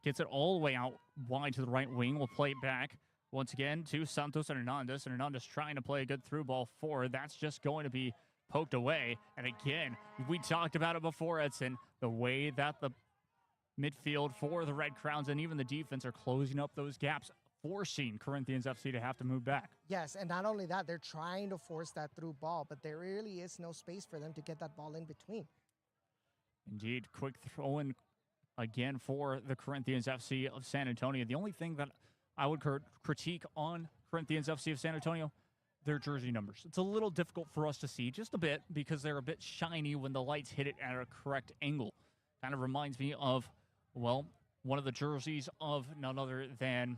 gets it all the way out wide to the right wing. We'll play it back once again to Santos Hernandez. And Hernandez trying to play a good through ball forward. That's just going to be poked away. And again, we talked about it before, Edson, the way that the midfield for the Red Crowns and even the defense are closing up those gaps, forcing Corinthians FC to have to move back. Yes, and not only that, they're trying to force that through ball, but there really is no space for them to get that ball in between. Indeed, quick throw in again for the Corinthians FC of San Antonio. The only thing that I would critique on Corinthians FC of San Antonio, their jersey numbers. It's a little difficult for us to see, just a bit, because they're a bit shiny when the lights hit it at a correct angle. Kind of reminds me of, one of the jerseys of none other than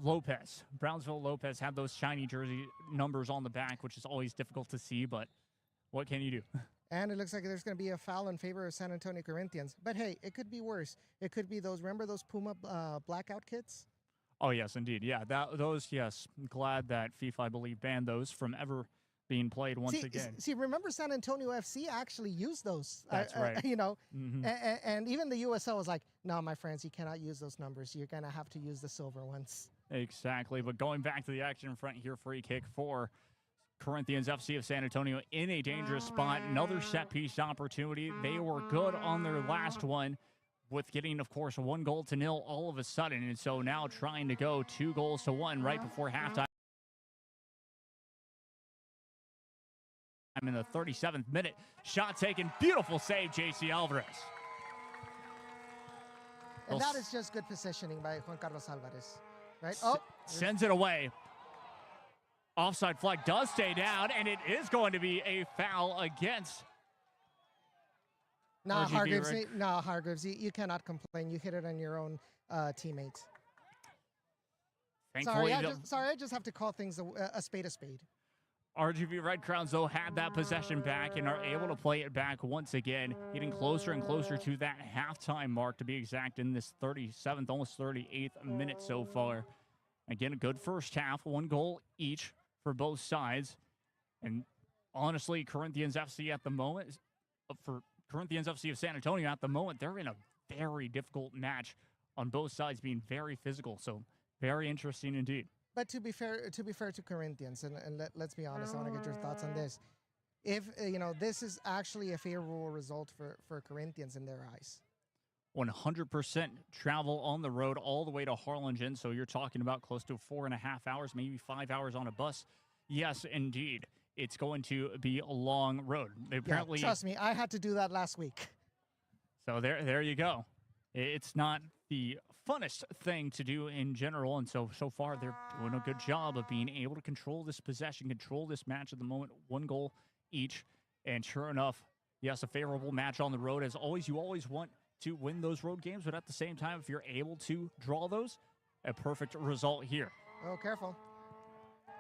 Lopez. Brownsville Lopez had those shiny jersey numbers on the back, which is always difficult to see, but what can you do? And it looks like there's going to be a foul in favor of San Antonio Corinthians. But hey, it could be worse. It could be remember those Puma blackout kits? Oh, yes, indeed. Yeah, those, yes. I'm glad that FIFA, I believe, banned those from ever being played once again. See, remember San Antonio FC actually used those. That's right. You know, Mm-hmm. and even the USL was like, no, my friends, you cannot use those numbers. You're going to have to use the silver ones. Exactly. But going back to the action in front here, free kick for Corinthians FC of San Antonio in a dangerous spot. Another set piece opportunity. They were good on their last one with getting, of course, 1-0 all of a sudden. And so now trying to go 2-1 right before halftime. In the 37th minute. Shot taken. Beautiful save, JC Alvarez. And that is just good positioning by Juan Carlos Alvarez. Right? Oh, sends it away. Offside flag does stay down, and it is going to be a foul against. No, Hargreaves, you cannot complain. You hit it on your own teammates. Thankfully, sorry, I just have to call things a spade a spade. RGV Red Crowns, though, had that possession back and are able to play it back once again, getting closer and closer to that halftime mark, to be exact, in this 37th, almost 38th minute so far. Again, a good first half, 1 goal each for both sides. And honestly, Corinthians FC at the moment, for Corinthians FC of San Antonio at the moment, they're in a very difficult match on both sides, being very physical. So very interesting indeed. But to be fair to Corinthians, and let's be honest, I want to get your thoughts on this. If this is actually a favorable result for Corinthians in their eyes. 100% travel on the road all the way to Harlingen. So you're talking about close to 4.5 hours, maybe 5 hours on a bus. Yes, indeed. It's going to be a long road. Apparently, trust me, I had to do that last week. So there you go. It's not the funnest thing to do in general, and so far they're doing a good job of being able to control this possession, control this match at the moment, 1 goal each. And sure enough, yes, a favorable match on the road. As always, you always want to win those road games, but at the same time, if you're able to draw those, a perfect result here. Oh, careful.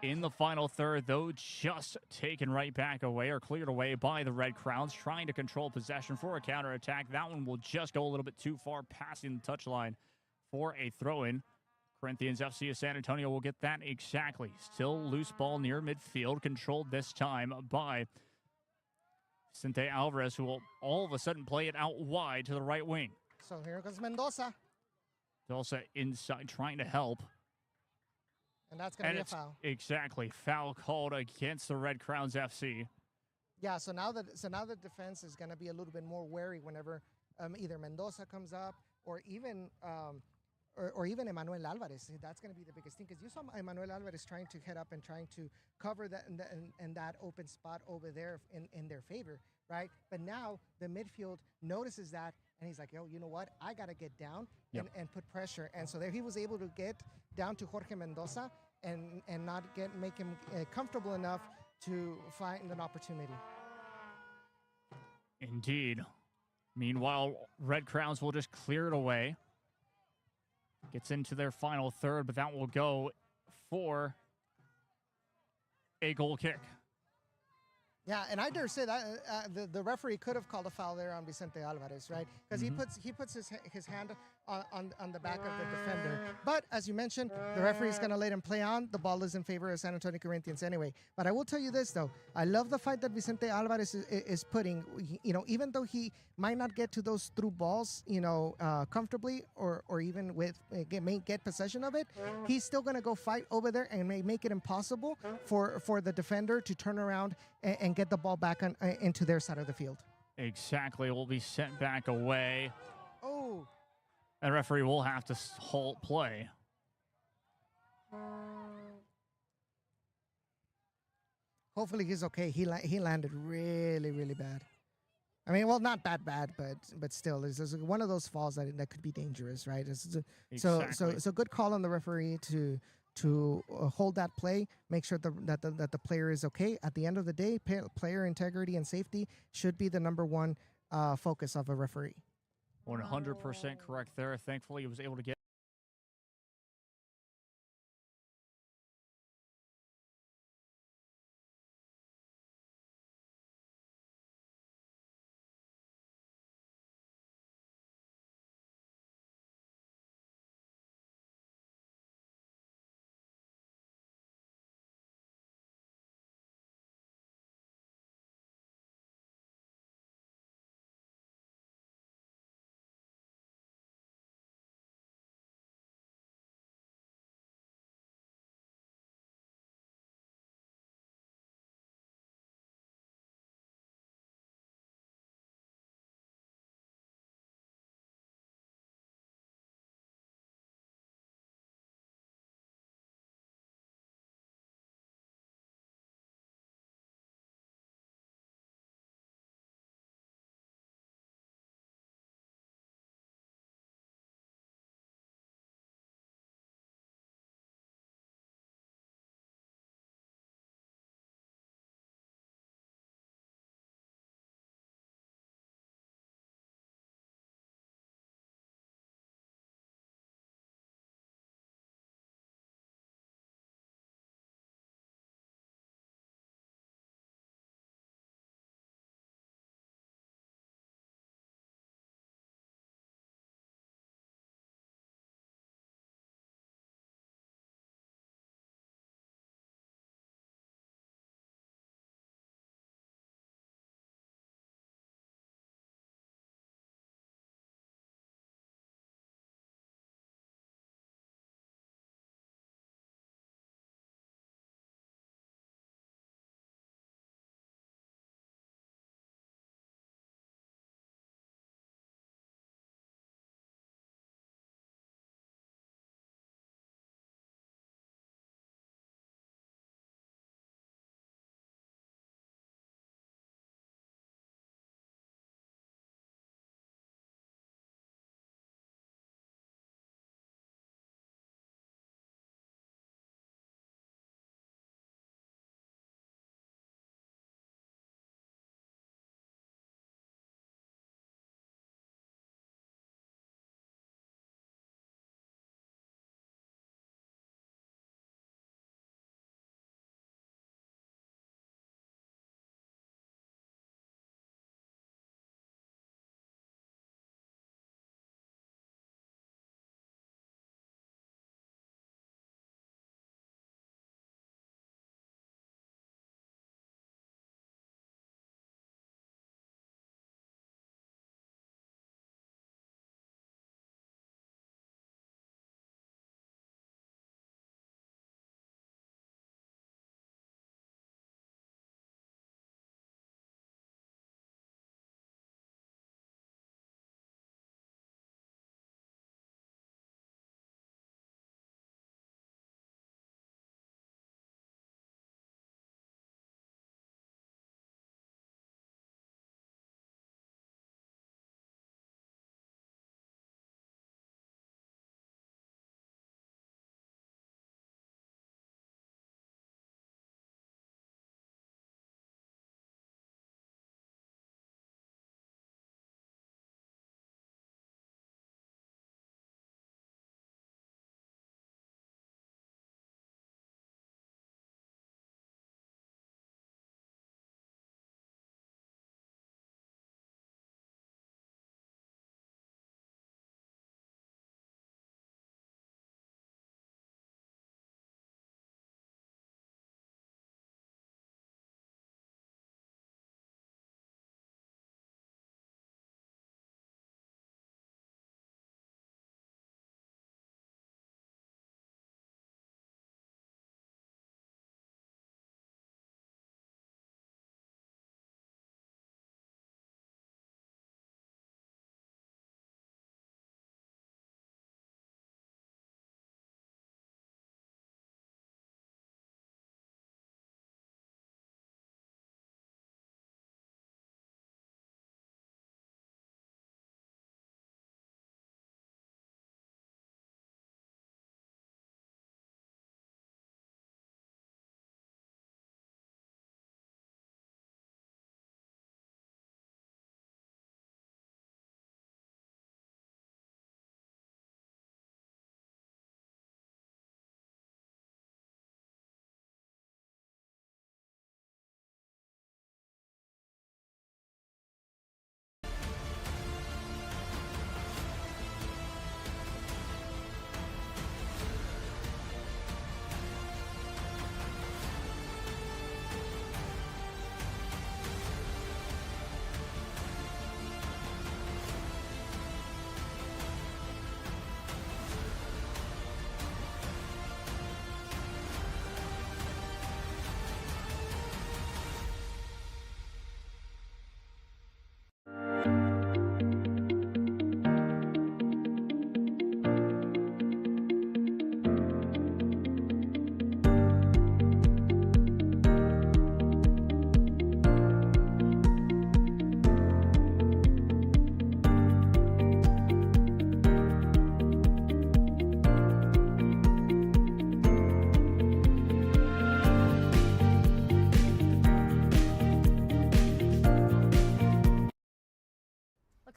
In the final third, though, just taken right back away or cleared away by the Red Crowns, trying to control possession for a counterattack. That one will just go a little bit too far, passing the touchline for a throw-in. Corinthians FC of San Antonio will get that exactly. Still loose ball near midfield, controlled this time by Vicente Alvarez, who will all of a sudden play it out wide to the right wing. So here comes Mendoza. Mendoza inside, trying to help. And that's going to be a foul. Exactly. Foul called against the Red Crowns FC. Yeah, so now the defense is going to be a little bit more wary whenever either Mendoza comes up or even Emmanuel Alvarez. That's going to be the biggest thing, because you saw Emmanuel Alvarez trying to head up and trying to cover that and that open spot over there in their favor, right? But now the midfield notices that, and he's like, yo, you know what? I got to get down and put pressure. And so there he was able to get down to Jorge Mendoza and not make him comfortable enough to find an opportunity. Indeed. Meanwhile, Red Crowns will just clear it away. Gets into their final third, but that will go for a goal kick. Yeah, and I dare say that the referee could have called a foul there on Vicente Alvarez, right? Because he puts his hand on the back of the defender. But as you mentioned, the referee is going to let him play on. The ball is in favor of San Antonio Corinthians anyway. But I will tell you this, though. I love the fight that Vicente Alvarez is putting. Even though he might not get to those through balls, comfortably or even may get possession of it, he's still going to go fight over there and may make it impossible for the defender to turn around and get the ball back into their side of the field. Exactly. Will be sent back away. Oh. The referee will have to halt play. Hopefully he's okay. He landed really, really bad. I mean, well, not bad, but still, it's one of those falls that could be dangerous, right? So good call on the referee to hold that play, make sure that the player is okay. At the end of the day, player integrity and safety should be the number one focus of a referee. 100% correct there. Thankfully, he was able to get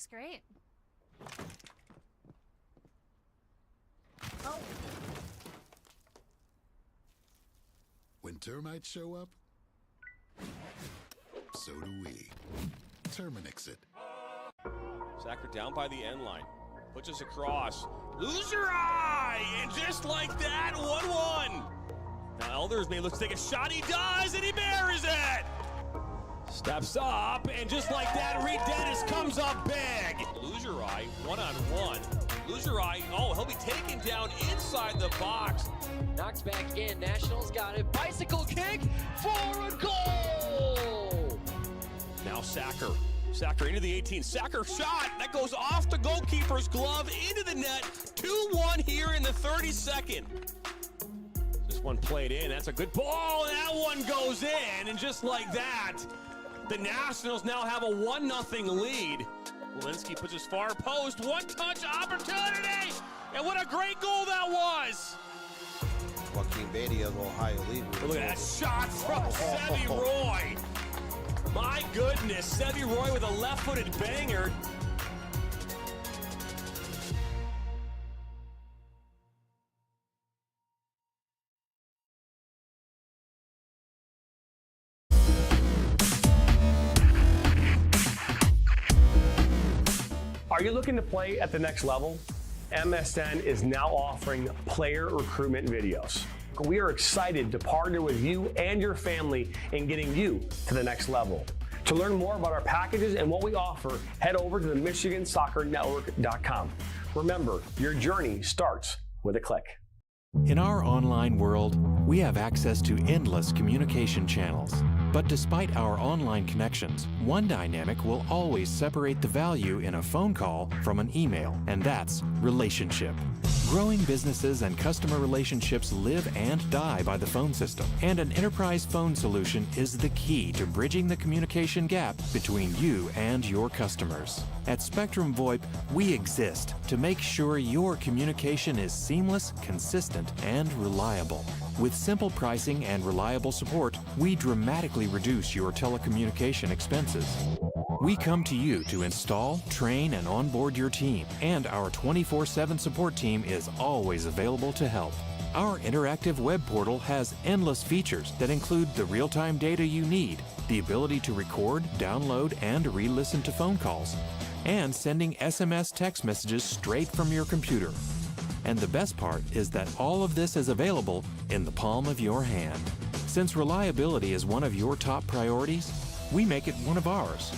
Looks great. Oh. When termites show up, so do we. Terminix it. Sacker down by the end line. Puts us across. Loser eye! And just like that, 1-1. Now Elders may look to take a shot. He does, and he buries it! Steps up, and just like that, Reed Dennis comes up big. Loser eye, one-on-one. Loser eye, oh, he'll be taken down inside the box. Knocks back in. Nationals got it. Bicycle kick for a goal! Now Sacker. Sacker into the 18. Sacker shot. That goes off the goalkeeper's glove into the net. 2-1 here in the 32nd. This one played in. That's a good ball. And that one goes in. And just like that, the Nationals now have a 1-0 lead. Walensky puts his far post. One-touch opportunity. And what a great goal that was. Joaquin Beatty of Ohio League. Look at that shot from Sevy Roy. My goodness, Sevy Roy with a left-footed banger. Are you looking to play at the next level? MSN is now offering player recruitment videos. We are excited to partner with you and your family in getting you to the next level. To learn more about our packages and what we offer, head over to the MichiganSoccerNetwork.com. Remember, your journey starts with a click. In our online world, we have access to endless communication channels. But despite our online connections, one dynamic will always separate the value in a phone call from an email, and that's relationship. Growing businesses and customer relationships live and die by the phone system, and an enterprise phone solution is the key to bridging the communication gap between you and your customers. At Spectrum VoIP, we exist to make sure your communication is seamless, consistent, and reliable. With simple pricing and reliable support, we dramatically reduce your telecommunication expenses. We come to you to install, train, and onboard your team, and our 24/7 support team is always available to help. Our interactive web portal has endless features that include the real-time data you need, the ability to record, download, and re-listen to phone calls, and sending SMS text messages straight from your computer. And the best part is that all of this is available in the palm of your hand. Since reliability is one of your top priorities, we make it one of ours.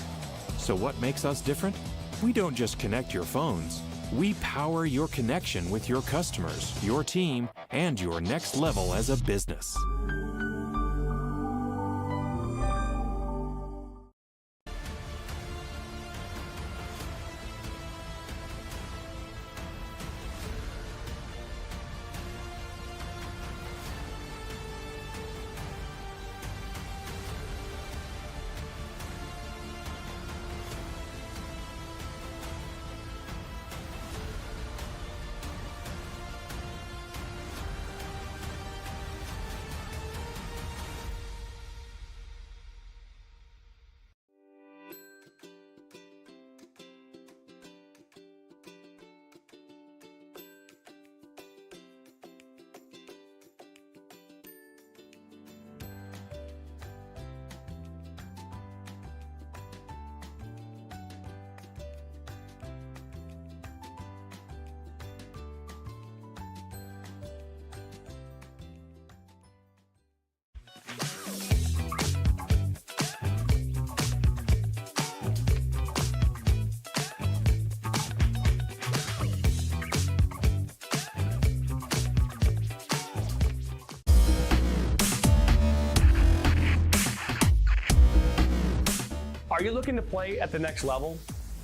So what makes us different? We don't just connect your phones. We power your connection with your customers, your team, and your next level as a business. Are you looking to play at the next level?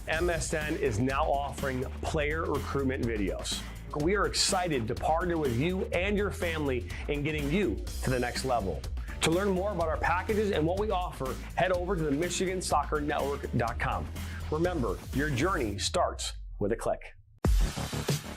MSN is now offering player recruitment videos. We are excited to partner with you and your family in getting you to the next level. To learn more about our packages and what we offer, head over to the MichiganSoccerNetwork.com. Remember, your journey starts with a click.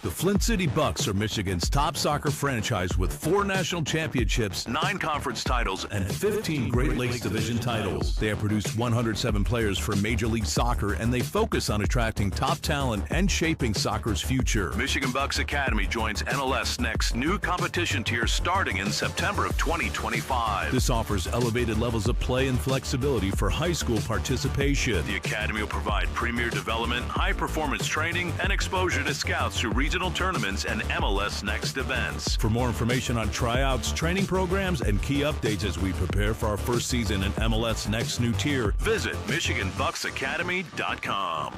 The Flint City Bucks are Michigan's top soccer franchise with 4 national championships, 9 conference titles, and 15 Great Lakes Division titles. They have produced 107 players for Major League Soccer, and they focus on attracting top talent and shaping soccer's future. Michigan Bucks Academy joins MLS Next new competition tier starting in September of 2025. This offers elevated levels of play and flexibility for high school participation. The Academy will provide premier development, high-performance training, and exposure to scouts through regional tournaments and MLS Next events. For more information on tryouts, training programs, and key updates as we prepare for our first season in MLS Next new tier, visit MichiganBucksAcademy.com.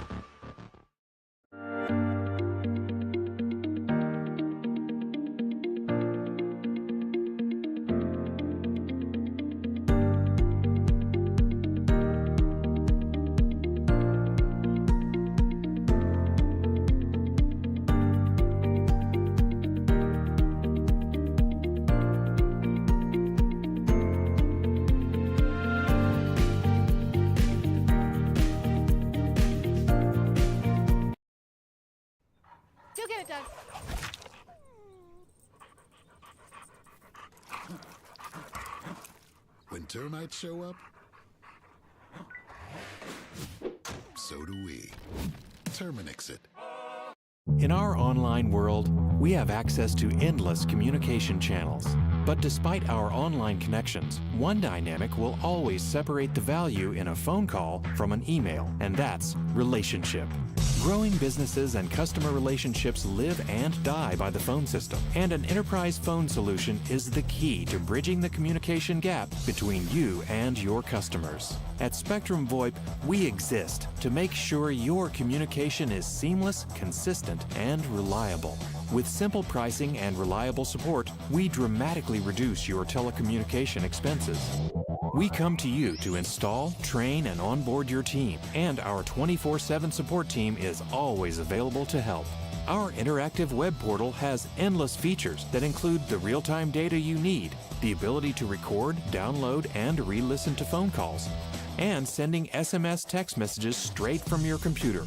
You'll get it done. When termites show up, so do we. Terminix it. In our online world, we have access to endless communication channels. But despite our online connections, one dynamic will always separate the value in a phone call from an email, and that's relationship. Growing businesses and customer relationships live and die by the phone system, and an enterprise phone solution is the key to bridging the communication gap between you and your customers. At Spectrum VoIP, we exist to make sure your communication is seamless, consistent, and reliable. With simple pricing and reliable support, we dramatically reduce your telecommunication expenses. We come to you to install, train, and onboard your team, and our 24/7 support team is always available to help. Our interactive web portal has endless features that include the real-time data you need, the ability to record, download, and re-listen to phone calls, and sending SMS text messages straight from your computer.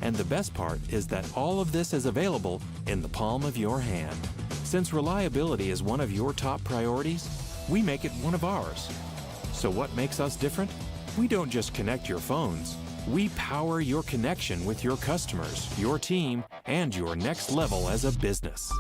And the best part is that all of this is available in the palm of your hand. Since reliability is one of your top priorities, we make it one of ours. So what makes us different? We don't just connect your phones. We power your connection with your customers, your team, and your next level as a business.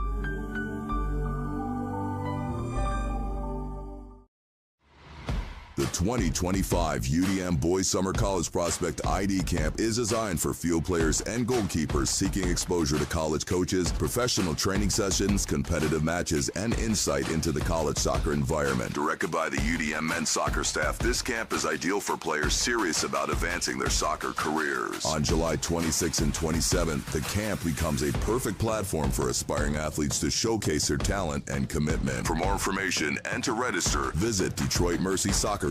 The 2025 UDM Boys Summer College Prospect ID Camp is designed for field players and goalkeepers seeking exposure to college coaches, professional training sessions, competitive matches, and insight into the college soccer environment. Directed by the UDM men's soccer staff, this camp is ideal for players serious about advancing their soccer careers. On July 26th and 27th, the camp becomes a perfect platform for aspiring athletes to showcase their talent and commitment. For more information and to register, visit DetroitMercySoccerCamps.com.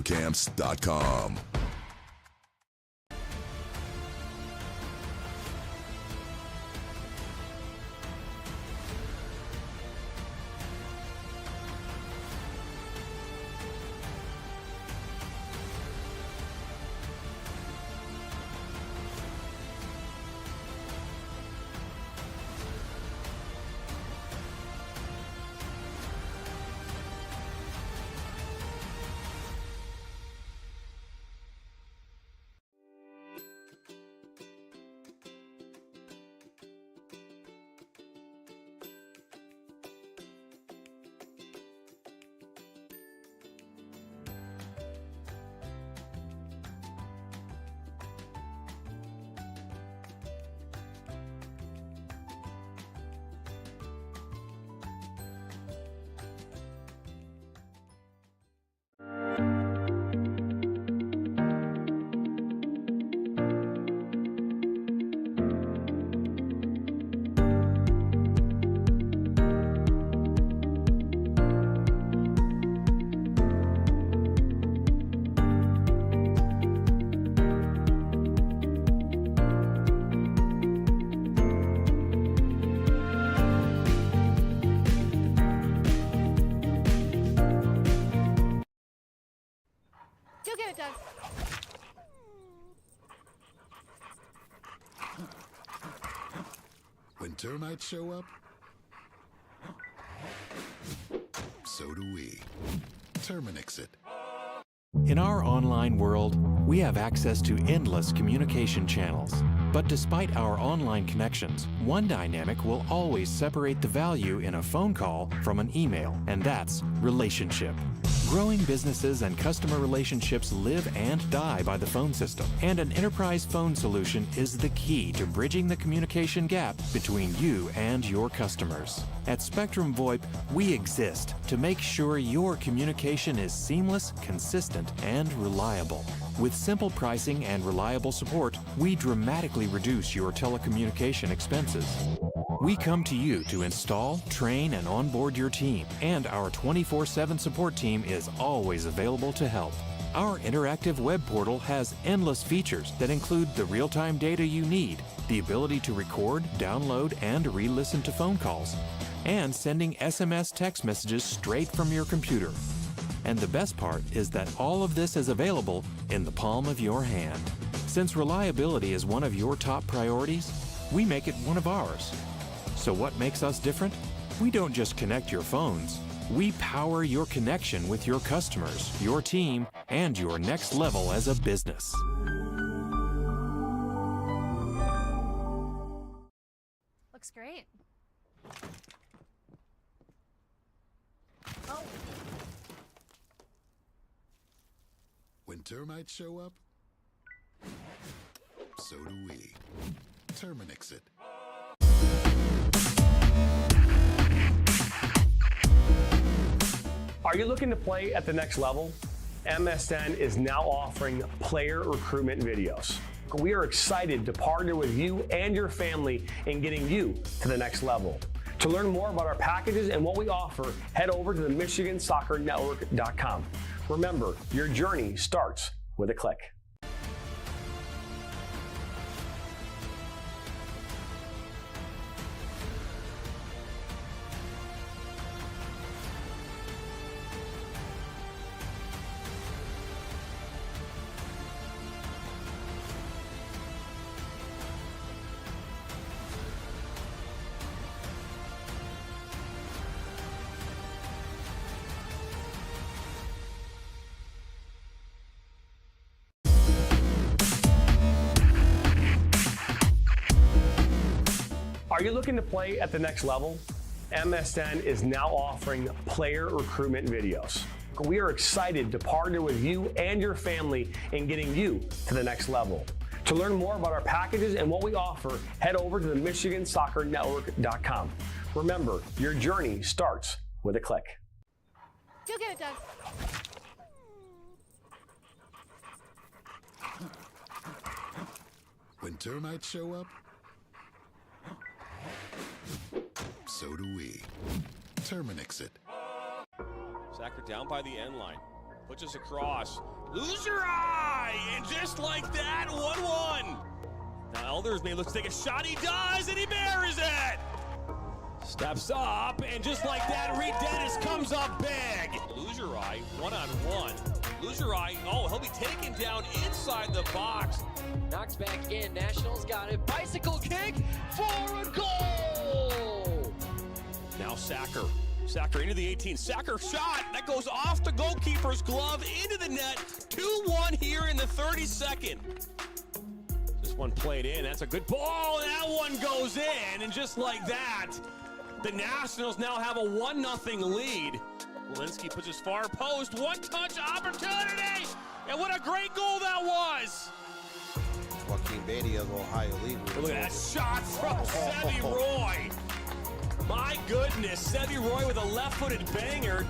termites show up, so do we. Terminix it. In our online world, we have access to endless communication channels. But despite our online connections, one dynamic will always separate the value in a phone call from an email, and that's relationship. Growing businesses and customer relationships live and die by the phone system, and an enterprise phone solution is the key to bridging the communication gap between you and your customers. At Spectrum VoIP, we exist to make sure your communication is seamless, consistent, and reliable. With simple pricing and reliable support, we dramatically reduce your telecommunication expenses. We come to you to install, train, and onboard your team, and our 24/7 support team is always available to help. Our interactive web portal has endless features that include the real-time data you need, the ability to record, download, and re-listen to phone calls, and sending SMS text messages straight from your computer. And the best part is that all of this is available in the palm of your hand. Since reliability is one of your top priorities, we make it one of ours. So what makes us different? We don't just connect your phones. We power your connection with your customers, your team, and your next level as a business. Looks great. Oh. When termites show up, so do we. Terminix it. Are you looking to play at the next level? MSN is now offering player recruitment videos. We are excited to partner with you and your family in getting you to the next level. To learn more about our packages and what we offer, head over to the MichiganSoccerNetwork.com. Remember, your journey starts with a click. Are you looking to play at the next level? MSN is now offering player recruitment videos. We are excited to partner with you and your family in getting you to the next level. To learn more about our packages and what we offer, head over to the MichiganSoccerNetwork.com. Remember, your journey starts with a click. Go get it, Doug. When termites show up, so do we. Terminix it. Sacker down by the end line. Puts us across. Loser eye! And just like that, 1-1. Now Elders may look to take a shot. He does, and he buries it! Steps up, and just like that, Reed Dennis comes up big. Loser eye, 1-on-1. Loser eye, oh, he'll be taken down inside the box. Knocked back in, Nationals got it. Bicycle kick for a goal! Now Sacker. Sacker into the 18. Sacker shot. That goes off the goalkeeper's glove into the net. 2-1 here in the 32nd. This one played in. That's a good ball. That one goes in. And just like that, the Nationals now have a 1-0 lead. Walensky puts his far post. One-touch opportunity. And what a great goal that was. Joaquin Badia of Ohio League. Look at that shot from Sevi Roy. My goodness, Sevi Roy with a left-footed banger.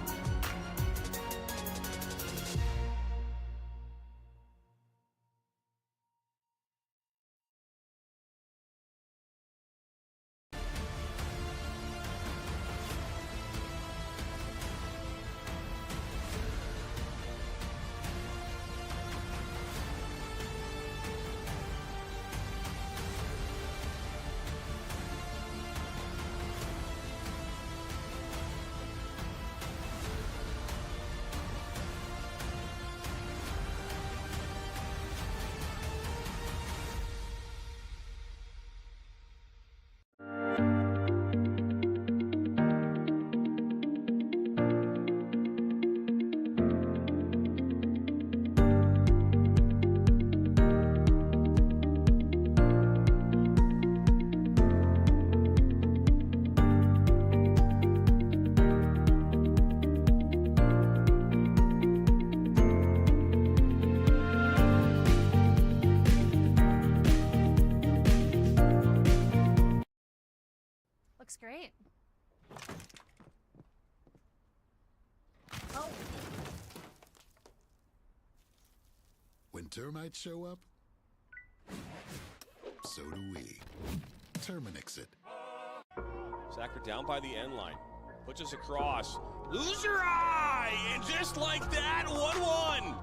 Looks great. Oh. When termites show up, so do we. Terminix it. Sacker down by the end line. Pushes across. Loser eye! And just like that, 1-1.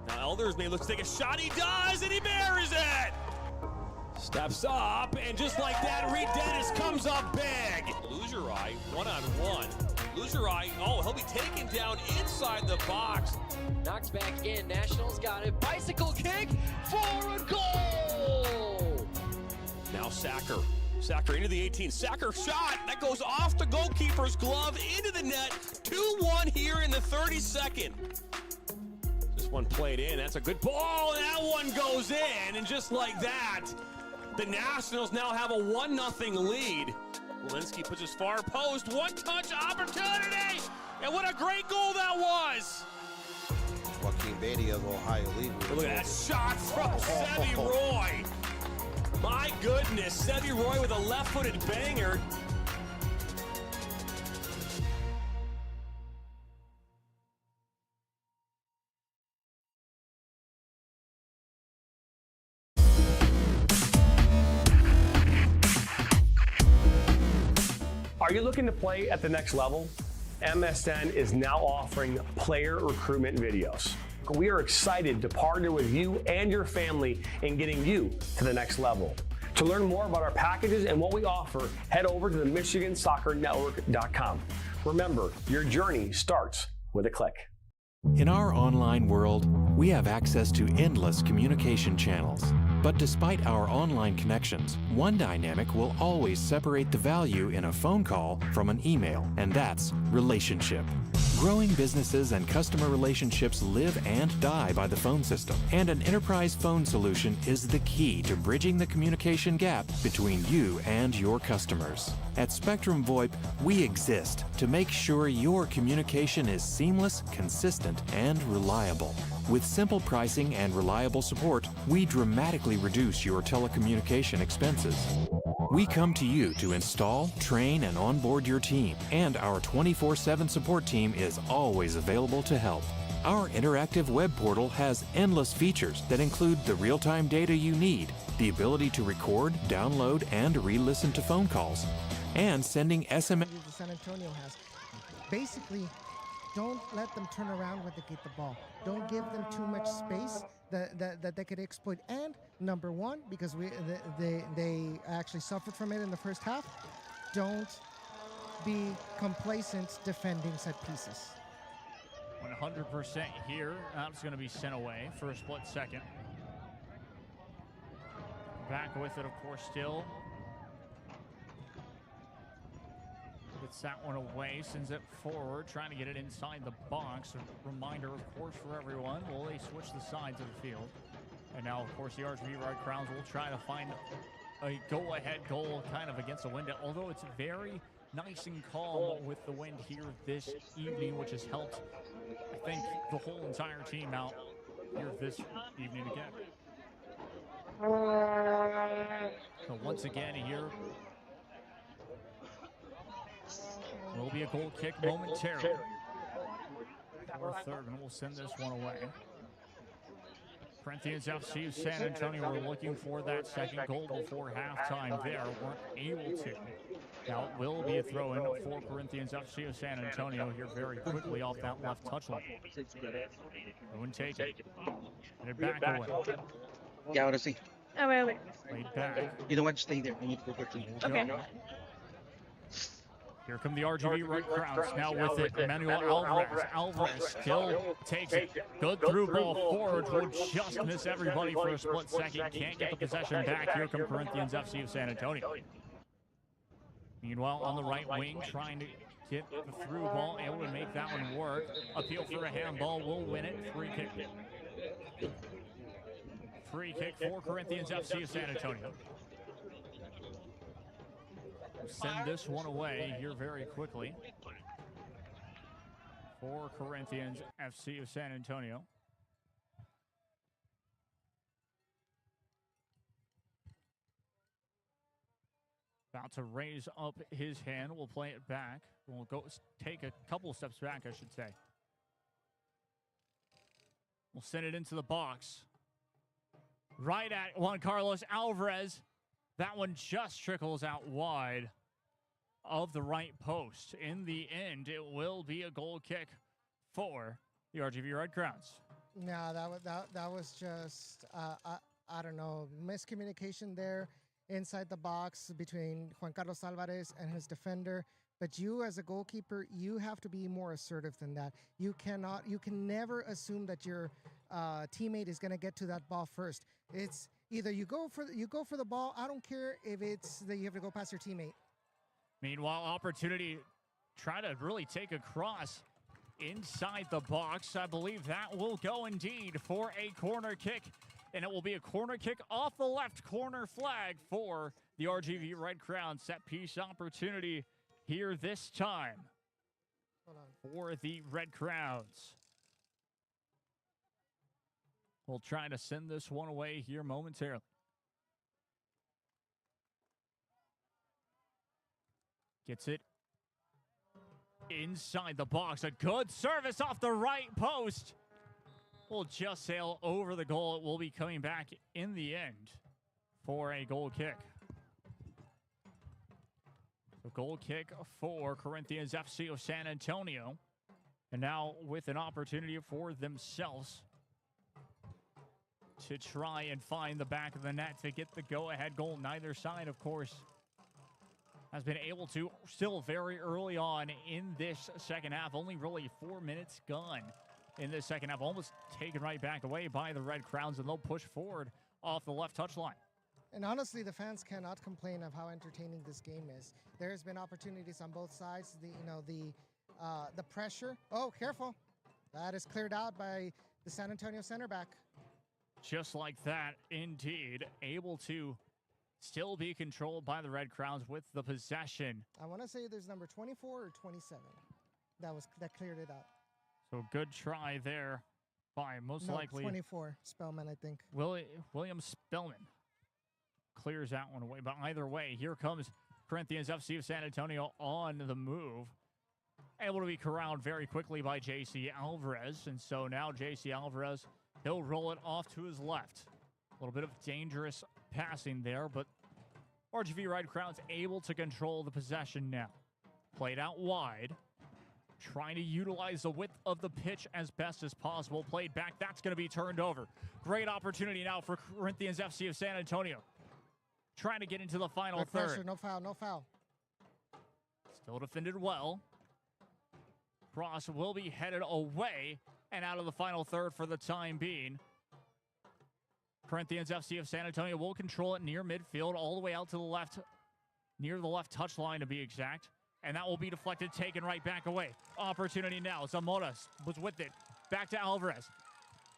Now Elders may look to take a shot. He does, and he buries it! Steps up, and just like that, Reed Dennis comes up big. Loser eye, 1-on-1. Loser eye, oh, he'll be taken down inside the box. Knocked back in. Nationals got it. Bicycle kick for a goal! Now Sacker. Sacker into the 18. Sacker shot. That goes off the goalkeeper's glove into the net. 2-1 here in the 32nd. This one played in. That's a good ball. That one goes in. And just like that, the Nationals now have a 1-0 lead. Walensky puts his far post. One-touch opportunity. And what a great goal that was. Joaquin Beatty of Ohio League. Look at that shot from Sevi Roy. My goodness, Sevi Roy with a left-footed banger. Are you looking to play at the next level? MSN is now offering player recruitment videos. We are excited to partner with you and your family in getting you to the next level. To learn more about our packages and what we offer, head over to the MichiganSoccerNetwork.com. Remember, your journey starts with a click. In our online world, we have access to endless communication channels. But despite our online connections, one dynamic will always separate the value in a phone call from an email, and that's relationship. Growing businesses and customer relationships live and die by the phone system, and an enterprise phone solution is the key to bridging the communication gap between you and your customers. At Spectrum VoIP, we exist to make sure your communication is seamless, consistent, and reliable. With simple pricing and reliable support, we dramatically reduce your telecommunication expenses. We come to you to install, train, and onboard your team, and our 24/7 support team is always available to help. Our interactive web portal has endless features that include the real-time data you need, the ability to record, download, and re-listen to phone calls, and sending SMS. The San Antonio has. Basically, don't let them turn around when they get the ball. Don't give them too much space that they could exploit. And number one, because they actually suffered from it in the first half, don't be complacent defending set pieces. 100% here. That's going to be sent away for a split second. Back with it, of course, still. Gets that one away, sends it forward, trying to get it inside the box. A reminder, of course, for everyone, will they switch the sides of the field. And now, of course, the RGV Crowns will try to find a go-ahead goal kind of against the wind, although it's very nice and calm with the wind here this evening, which has helped, I think, the whole entire team out here this evening again. So once again here, will be a goal kick momentarily. Or third, and we'll send this one away. Corinthians FC of San Antonio were looking for that second goal before halftime there. Weren't able to. Now it will be a throw-in for Corinthians FC of San Antonio here very quickly off that left touch line. Wouldn't take it. And it back away. Yeah, ahora sí. Played back. You don't want to stay there. I need to go back to you. Okay. Here come the RGV Red Crowns now with it. Emmanuel Alvarez. Alvarez still takes it. Good through ball forward. Will just miss everybody for a split second. Can't get the possession back. Here come Corinthians FC of San Antonio. Meanwhile, on the right wing, trying to get the through ball, able to make that one work. Appeal for a handball. Will win it. Free kick. Free kick for Corinthians FC of San Antonio. Send this one away here very quickly for Corinthians FC of San Antonio. About to raise up his hand. We'll play it back. We'll go take a couple steps back, I should say. We'll send it into the box. Right at Juan Carlos Alvarez. That one just trickles out wide of the right post. In the end, it will be a goal kick for the RGV Red Crowns. No, that was just, I don't know, miscommunication there inside the box between Juan Carlos Alvarez and his defender. But you, as a goalkeeper, you have to be more assertive than that. You can never assume that your teammate is going to get to that ball first. It's either you go for the ball. I don't care if it's that you have to go past your teammate. Meanwhile, opportunity try to really take a cross inside the box. I believe that will go indeed for a corner kick. And it will be a corner kick off the left corner flag for the RGV Red Crown. Set piece opportunity here this time for the Red Crowns. We'll try to send this one away here momentarily. Gets it inside the box. A good service off the right post. Will just sail over the goal. It will be coming back in the end for a goal kick. The goal kick for Corinthians FC of San Antonio. And now with an opportunity for themselves to try and find the back of the net to get the go-ahead goal. Neither side, of course, has been able to. Still very early on in this second half. Only really 4 minutes gone in this second half. Almost taken right back away by the Red Crowns, and they'll push forward off the left touchline. And honestly, the fans cannot complain of how entertaining this game is. There's been opportunities on both sides. The pressure. Oh, careful! That is cleared out by the San Antonio center back. Just like that, indeed, able to still be controlled by the Red Crowns with the possession. I want to say there's number 24 or 27 that cleared it out. So good try there by most likely 24 Spellman, I think. William Spellman clears that one away. But either way, here comes Corinthians FC of San Antonio on the move. Able to be corralled very quickly by JC Alvarez. And so now JC Alvarez, he'll roll it off to his left. A little bit of dangerous passing there, but RGV Red Crowns able to control the possession now. Played out wide. Trying to utilize the width of the pitch as best as possible. Played back. That's going to be turned over. Great opportunity now for Corinthians FC of San Antonio. Trying to get into the final Good third. pressure, no foul, no foul. Still defended well. Cross will be headed away and out of the final third for the time being. Corinthians FC of San Antonio will control it near midfield, all the way out to the left, near the left touchline to be exact. And that will be deflected, taken right back away. Opportunity now. Zamora was with it. Back to Alvarez.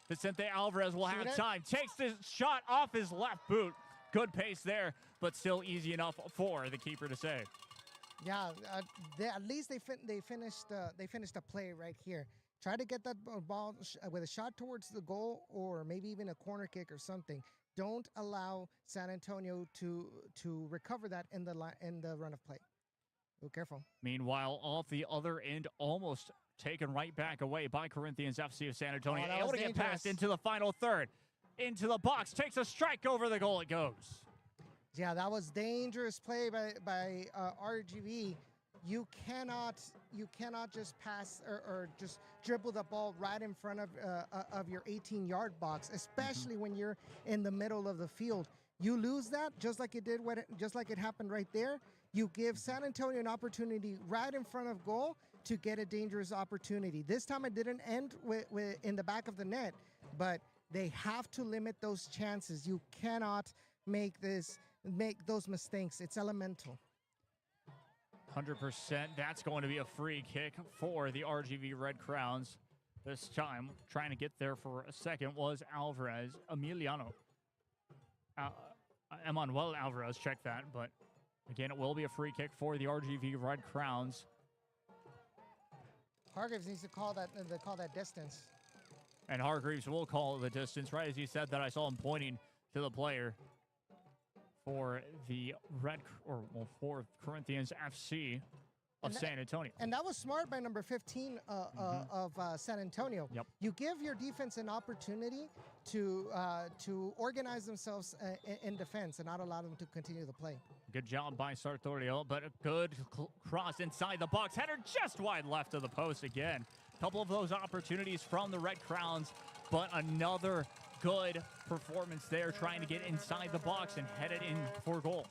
Vicente Alvarez will have time. Takes the shot off his left boot. Good pace there, but still easy enough for the keeper to save. Yeah, at least they finished a play right here. Try to get that ball with a shot towards the goal, or maybe even a corner kick or something. Don't allow San Antonio to recover that in the run of play. Oh, careful. Meanwhile, off the other end, almost taken right back away by Corinthians FC of San Antonio. Oh, able to get past into the final third. Into the box. Takes a strike over the goal. It goes. Yeah, that was dangerous play by RGV. You cannot just pass or just dribble the ball right in front of your 18-yard box, especially when you're in the middle of the field. You lose that, just like it happened right there. You give San Antonio an opportunity right in front of goal to get a dangerous opportunity. This time it didn't end in the back of the net, but they have to limit those chances. You cannot make those mistakes. It's elemental. 100%. That's going to be a free kick for the RGV Red Crowns. This time, trying to get there for a second was Alvarez. Emmanuel Alvarez, check that. But again, it will be a free kick for the RGV Red Crowns. Hargreaves needs to call that distance. And Hargreaves will call the distance. Right as you said that, I saw him pointing to the player for the for Corinthians FC of San Antonio. And that was smart by number 15 of San Antonio. Yep. You give your defense an opportunity to organize themselves in defense and not allow them to continue the play. Good job by Sartorio, but a good cross inside the box. Header just wide left of the post again. A couple of those opportunities from the Red Crowns, but another good performance there, trying to get inside the box and head it in for goal.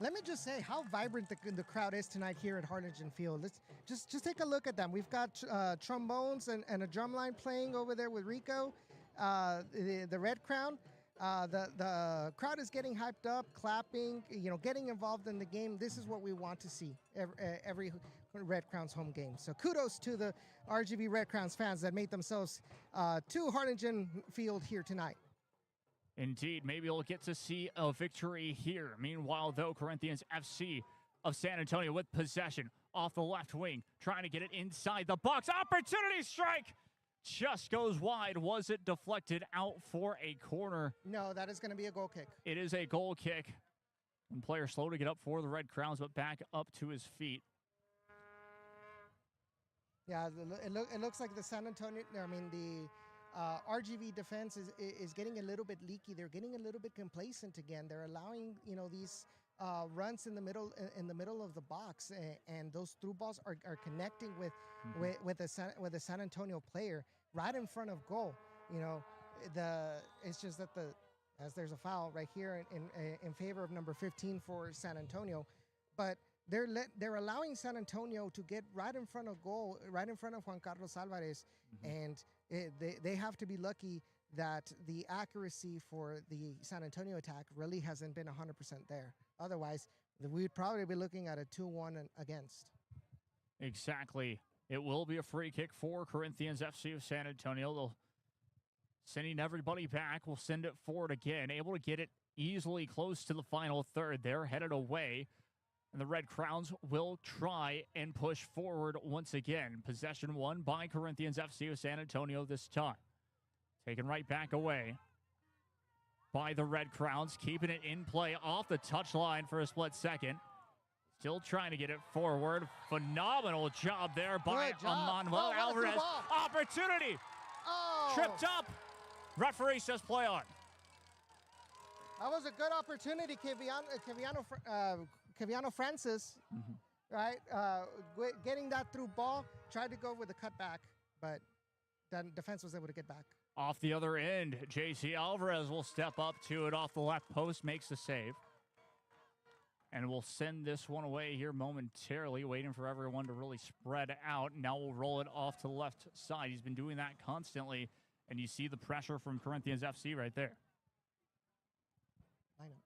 Let me just say how vibrant the crowd is tonight here at Harlingen Field. Let's just take a look at them. We've got trombones and a drum line playing over there with Rico, the Red Crown. The crowd is getting hyped up, clapping, getting involved in the game. This is what we want to see every Red Crowns home game. So kudos to the RGV Red Crowns fans that made themselves to Harlingen Field here tonight. Indeed, maybe we'll get to see a victory here. Meanwhile, though, Corinthians FC of San Antonio with possession off the left wing, trying to get it inside the box. Opportunity strike just goes wide. Was it deflected out for a corner? No, that is going to be a goal kick. It is a goal kick. And player slow to get up for the Red Crowns, but back up to his feet. Yeah, it looks like the San Antonio, the RGV defense is getting a little bit leaky. They're getting a little bit complacent again. They're allowing these runs in the middle of the box, and those through balls are connecting with the San Antonio player right in front of goal. It's just that as there's a foul right here in favor of number 15 for San Antonio, but they're allowing San Antonio to get right in front of goal, right in front of Juan Carlos Alvarez, and they have to be lucky that the accuracy for the San Antonio attack really hasn't been 100% there. Otherwise, we'd probably be looking at a 2-1 against. Exactly. It will be a free kick for Corinthians FC of San Antonio. They'll sending everybody back. We'll send it forward again. Able to get it easily close to the final third. They're headed away. And the Red Crowns will try and push forward once again. Possession won by Corinthians FC of San Antonio this time. Taken right back away by the Red Crowns. Keeping it in play off the touchline for a split second. Still trying to get it forward. Phenomenal job there by Manuel Alvarez. Opportunity. Tripped up. Referee says play on. That was a good opportunity, Keviano Francis, right? Getting that through ball, tried to go with a cutback, but then defense was able to get back. Off the other end, JC Alvarez will step up to it off the left post, makes the save. And we'll send this one away here momentarily, waiting for everyone to really spread out. Now we'll roll it off to the left side. He's been doing that constantly, and you see the pressure from Corinthians FC right there. I know.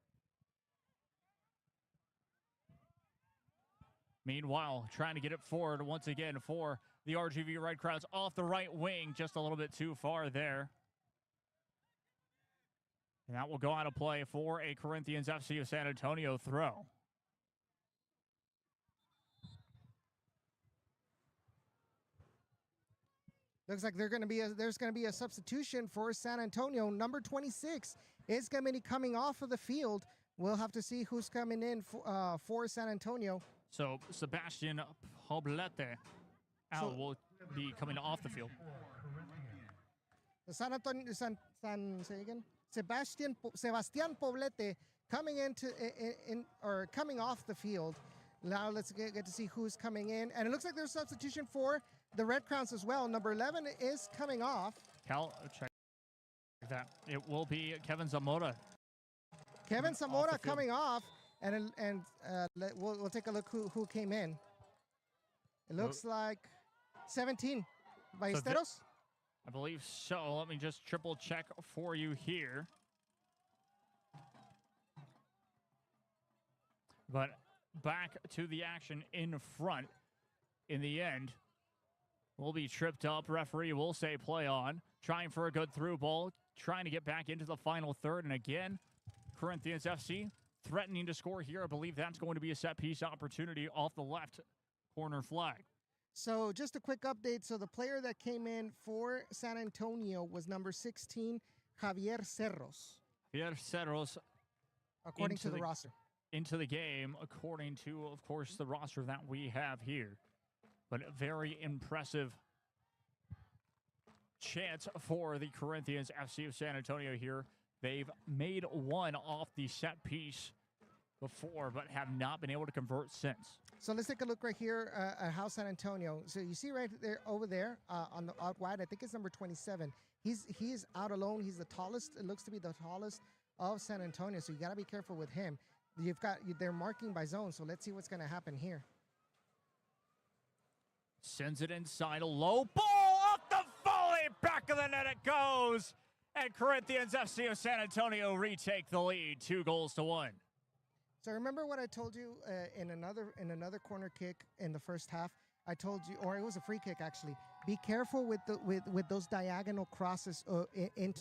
Meanwhile, trying to get it forward once again for the RGV Red Crowns off the right wing, just a little bit too far there. And that will go out of play for a Corinthians FC of San Antonio throw. Looks like there's going to be a substitution for San Antonio. Number 26 is going to be coming off of the field. We'll have to see who's coming in for San Antonio. So Sebastian Poblete will be coming off the field. San Antonio, say again. Sebastian Poblete coming coming off the field. Now let's get to see who's coming in, and it looks like there's a substitution for the Red Crowns as well. Number 11 is coming off. Cal, check that. It will be Kevin Zamora. Kevin Zamora coming off, and we'll take a look who came in. It looks like 17 Ballesteros. I believe so. Let me just triple check for you here. But back to the action in front. In the end, will be tripped up. Referee will say play on. Trying for a good through ball. Trying to get back into the final third. And again, Corinthians FC threatening to score here. I believe that's going to be a set piece opportunity off the left corner flag. So just a quick update. So the player that came in for San Antonio was number 16, Javier Cerros. Javier Cerros according to the roster. Into the game, according to, of course, the roster that we have here. But a very impressive chance for the Corinthians FC of San Antonio here. They've made one off the set piece before, but have not been able to convert since. So let's take a look right here at how San Antonio. So you see right there, over there on the out wide, I think it's number 27. He is out alone. He's the tallest. It looks to be the tallest of San Antonio. So you got to be careful with him. They're marking by zone. So let's see what's going to happen here. Sends it inside, a low ball off the volley, back of the net it goes, and Corinthians FC of San Antonio retake the lead, 2-1. So remember what I told you in another corner kick in the first half. I told you, or it was a free kick actually. Be careful with those diagonal crosses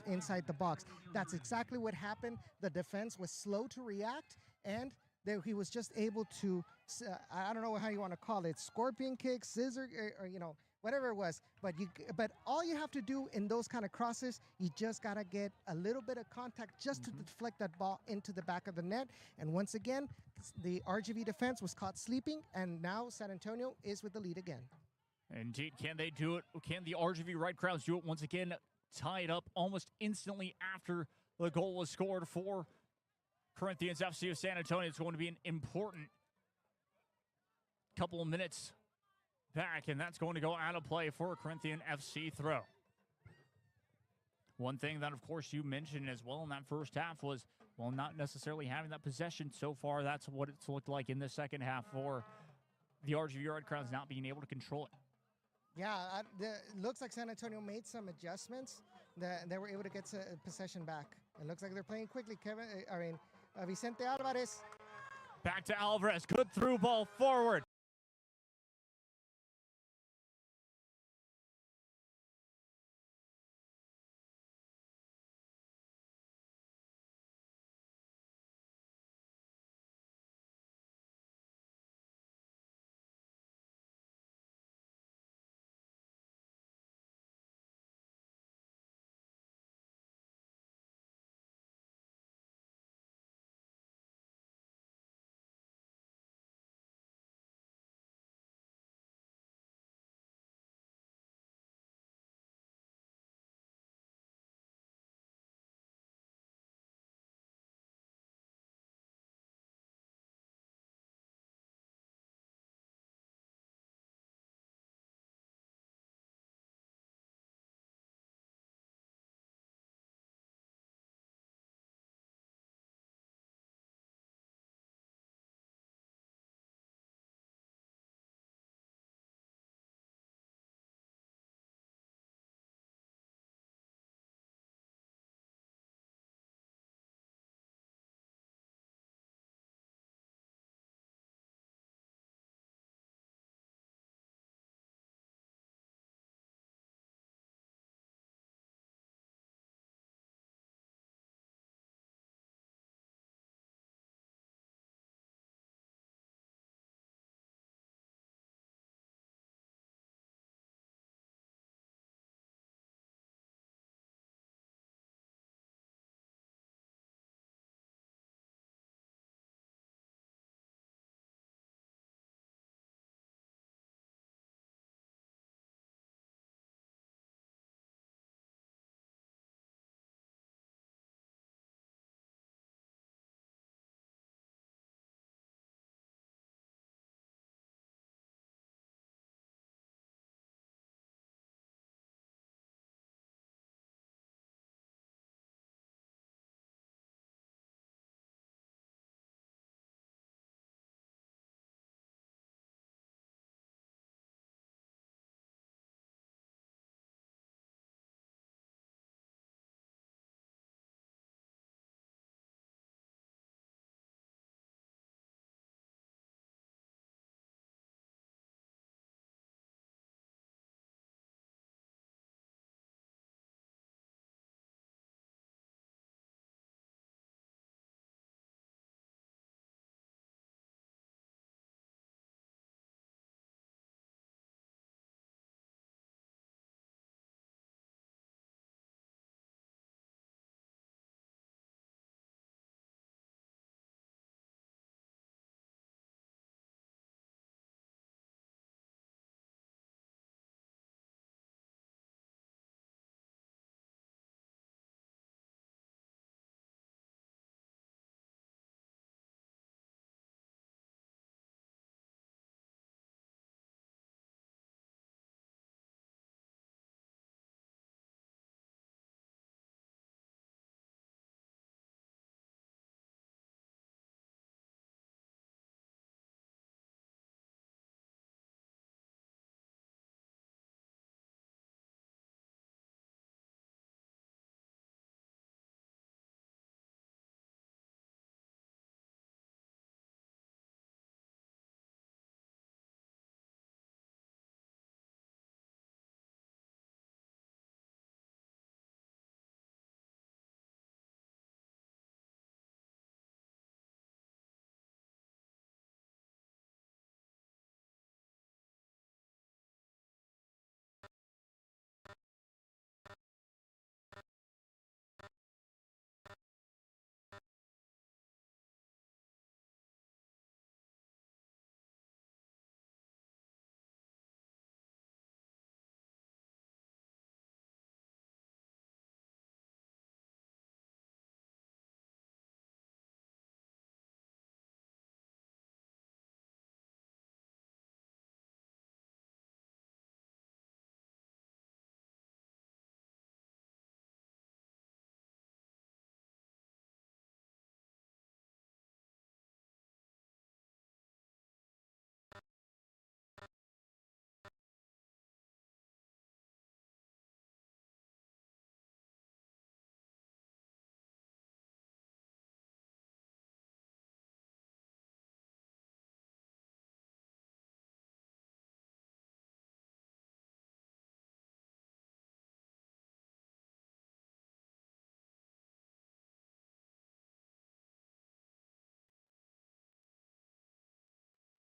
inside the box. That's exactly what happened. The defense was slow to react, and he was just able to, I don't know how you want to call it, scorpion kick, scissor, or whatever it was. But all you have to do in those kind of crosses, you just got to get a little bit of contact just to deflect that ball into the back of the net. And once again, the RGV defense was caught sleeping, and now San Antonio is with the lead again. Indeed, can they do it? Can the RGV Red Crowns do it once again? Tie it up almost instantly after the goal was scored for Corinthians FC of San Antonio. It's going to be an important couple of minutes back, and that's going to go out of play for a Corinthian FC throw. One thing that, of course, you mentioned as well in that first half was, well, not necessarily having that possession so far. That's what it's looked like in the second half for the RGV Red Crowns not being able to control it. Yeah, it looks like San Antonio made some adjustments that they were able to get possession back. It looks like they're playing quickly. Vicente Alvarez. Back to Alvarez. Good through ball forward.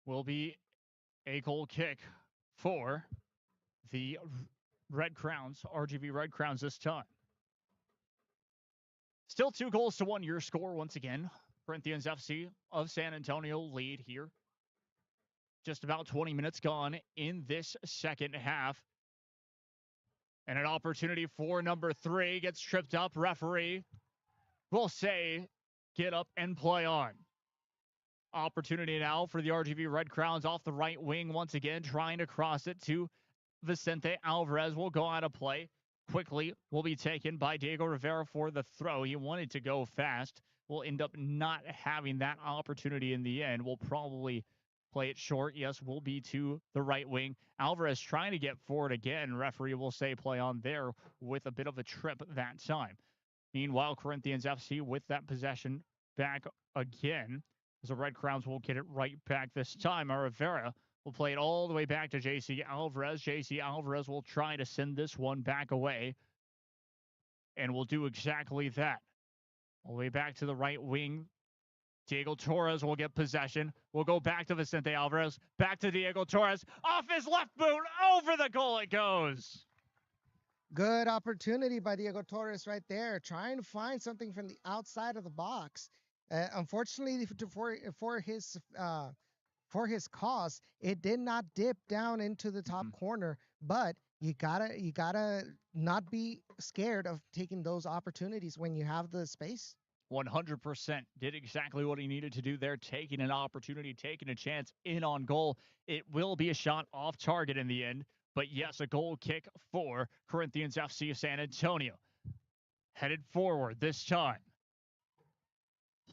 will be a goal kick for the Red Crowns, RGV Red Crowns this time. Still 2-1 your score once again. Corinthians FC of San Antonio lead here. Just about 20 minutes gone in this second half. And an opportunity for number 3 gets tripped up. Referee will say, get up and play on. Opportunity now for the RGV Red Crowns off the right wing once again, trying to cross it to Vicente Alvarez. Will go out of play. Quickly will be taken by Diego Rivera for the throw. He wanted to go fast. Will end up not having that opportunity in the end. Will probably play it short. Yes, will be to the right wing. Alvarez trying to get forward again. Referee will say play on there with a bit of a trip that time. Meanwhile, Corinthians FC with that possession back again. As the Red Crowns will get it right back this time. Rivera will play it all the way back to JC Alvarez. JC Alvarez will try to send this one back away. And will do exactly that. All the way back to the right wing. Diego Torres will get possession. We'll go back to Vicente Alvarez. Back to Diego Torres. Off his left boot. Over the goal it goes. Good opportunity by Diego Torres right there, trying to find something from the outside of the box. Unfortunately, for his cause, it did not dip down into the top corner. But you gotta not be scared of taking those opportunities when you have the space. 100% did exactly what he needed to do there, taking an opportunity, taking a chance in on goal. It will be a shot off target in the end. But yes, a goal kick for Corinthians FC of San Antonio. Headed forward this time.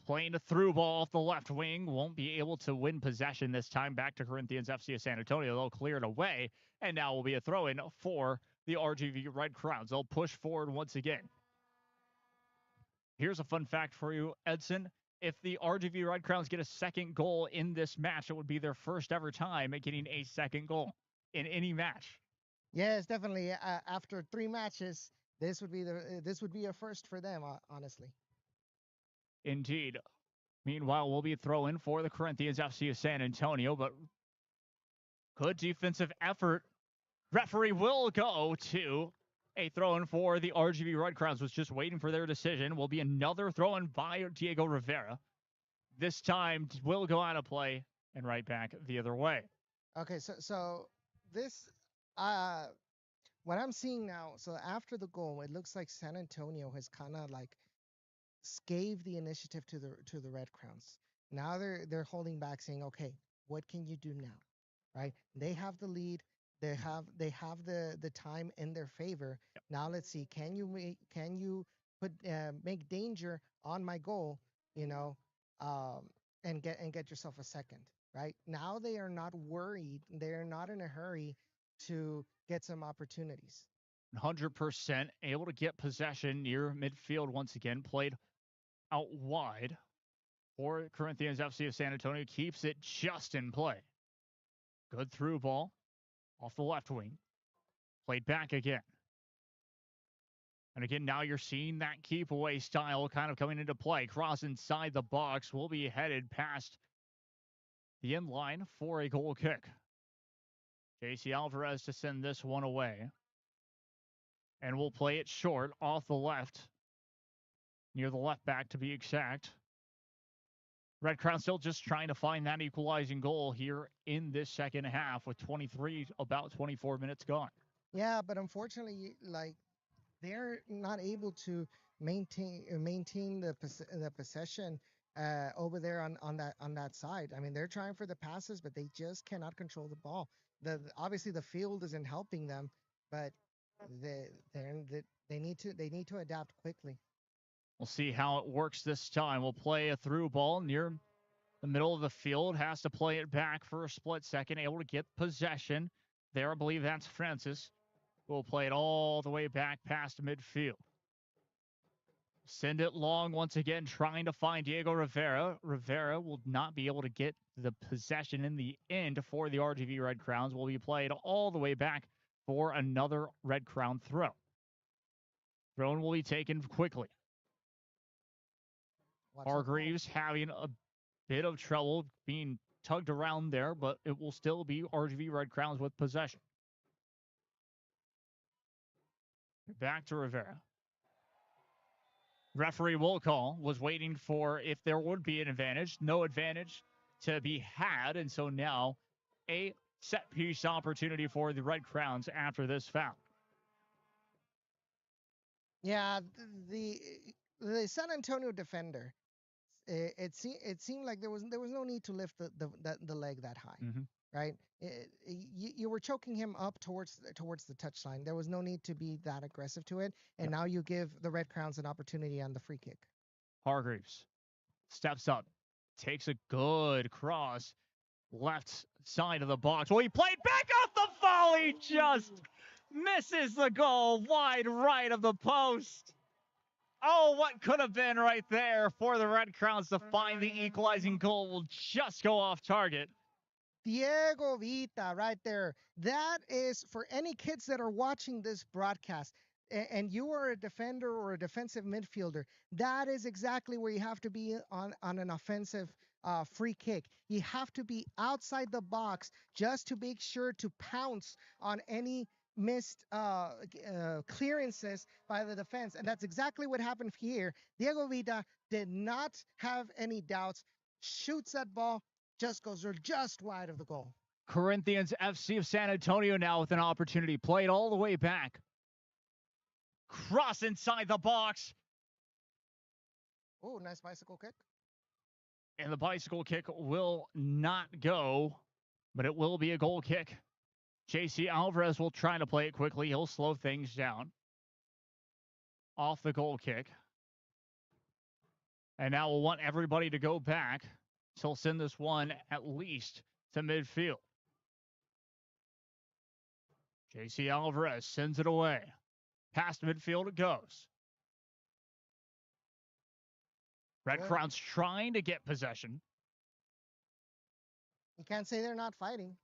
Playing a through ball off the left wing. Won't be able to win possession this time. Back to Corinthians FC of San Antonio. They'll clear it away. And now will be a throw-in for the RGV Red Crowns. They'll push forward once again. Here's a fun fact for you, Edson. If the RGV Red Crowns get a second goal in this match, it would be their first ever time at getting a second goal in any match. Yes, definitely. After 3 matches, this would be a first for them, honestly. Indeed. Meanwhile, we'll be throwing for the Corinthians FC of San Antonio, but good defensive effort. Referee will go to a throw-in for the RGV Red Crowns. Was just waiting for their decision. Will be another throw-in by Diego Rivera. This time will go out of play and right back the other way. Okay, so this what I'm seeing now, so after the goal, it looks like San Antonio has kind of like gave the initiative to the Red Crowns. Now they're holding back, saying, okay, what can you do now? Right? They have the lead. They have the time in their favor. Yep. Now let's see. Can you make danger on my goal? And get yourself a second. Right? Now they are not worried. They're not in a hurry to get some opportunities. 100% able to get possession near midfield once again. Played out wide for Corinthians FC of San Antonio. Keeps it just in play. Good through ball off the left wing. Played back again. And again, now you're seeing that keep away style kind of coming into play. Cross inside the box will be headed past the end line for a goal kick. JC Alvarez to send this one away. And we'll play it short off the left. Near the left back to be exact. Red Crowns still just trying to find that equalizing goal here in this second half with about 24 minutes gone. Yeah, but unfortunately, like, they're not able to maintain the possession over there on that side. I mean, they're trying for the passes, but they just cannot control the ball. Obviously the field isn't helping them, but they need to adapt quickly. We'll see how it works this time. We'll play a through ball near the middle of the field. Has to play it back for a split second. Able to get possession. There, I believe that's Francis. We'll play it all the way back past midfield. Send it long once again, trying to find Diego Rivera. Rivera will not be able to get the possession in the end for the RGV Red Crowns. Will be played all the way back for another Red Crown throw. Throw will be taken quickly. Hargreaves having a bit of trouble being tugged around there, but it will still be RGV Red Crowns with possession. Back to Rivera. Referee will call, was waiting for if there would be an advantage. No advantage to be had, and so now a set piece opportunity for the Red Crowns after this foul. Yeah, the San Antonio defender, it seemed like there was no need to lift the leg that high, right? You were choking him up towards the touchline. There was no need to be that aggressive to it, and now you give the Red Crowns an opportunity on the free kick. Hargreaves steps up, takes a good cross, left side of the box. Well, he played back off the volley, just misses the goal wide right of the post. Oh, what could have been right there for the Red Crowns to find the equalizing goal will just go off target. Diego Vita right there. That is for any kids that are watching this broadcast and you are a defender or a defensive midfielder, that is exactly where you have to be on an offensive free kick. You have to be outside the box just to make sure to pounce on any missed clearances by the defense. And that's exactly what happened here. Diego Vita did not have any doubts, shoots that ball, just goes just wide of the goal. Corinthians FC of San Antonio now with an opportunity, played all the way back. Cross inside the box. Oh, nice bicycle kick. And the bicycle kick will not go, but it will be a goal kick. JC Alvarez will try to play it quickly. He'll slow things down. Off the goal kick. And now we'll want everybody to go back. So he'll send this one at least to midfield. JC Alvarez sends it away. Past midfield it goes. Red Crowns trying to get possession. You can't say they're not fighting.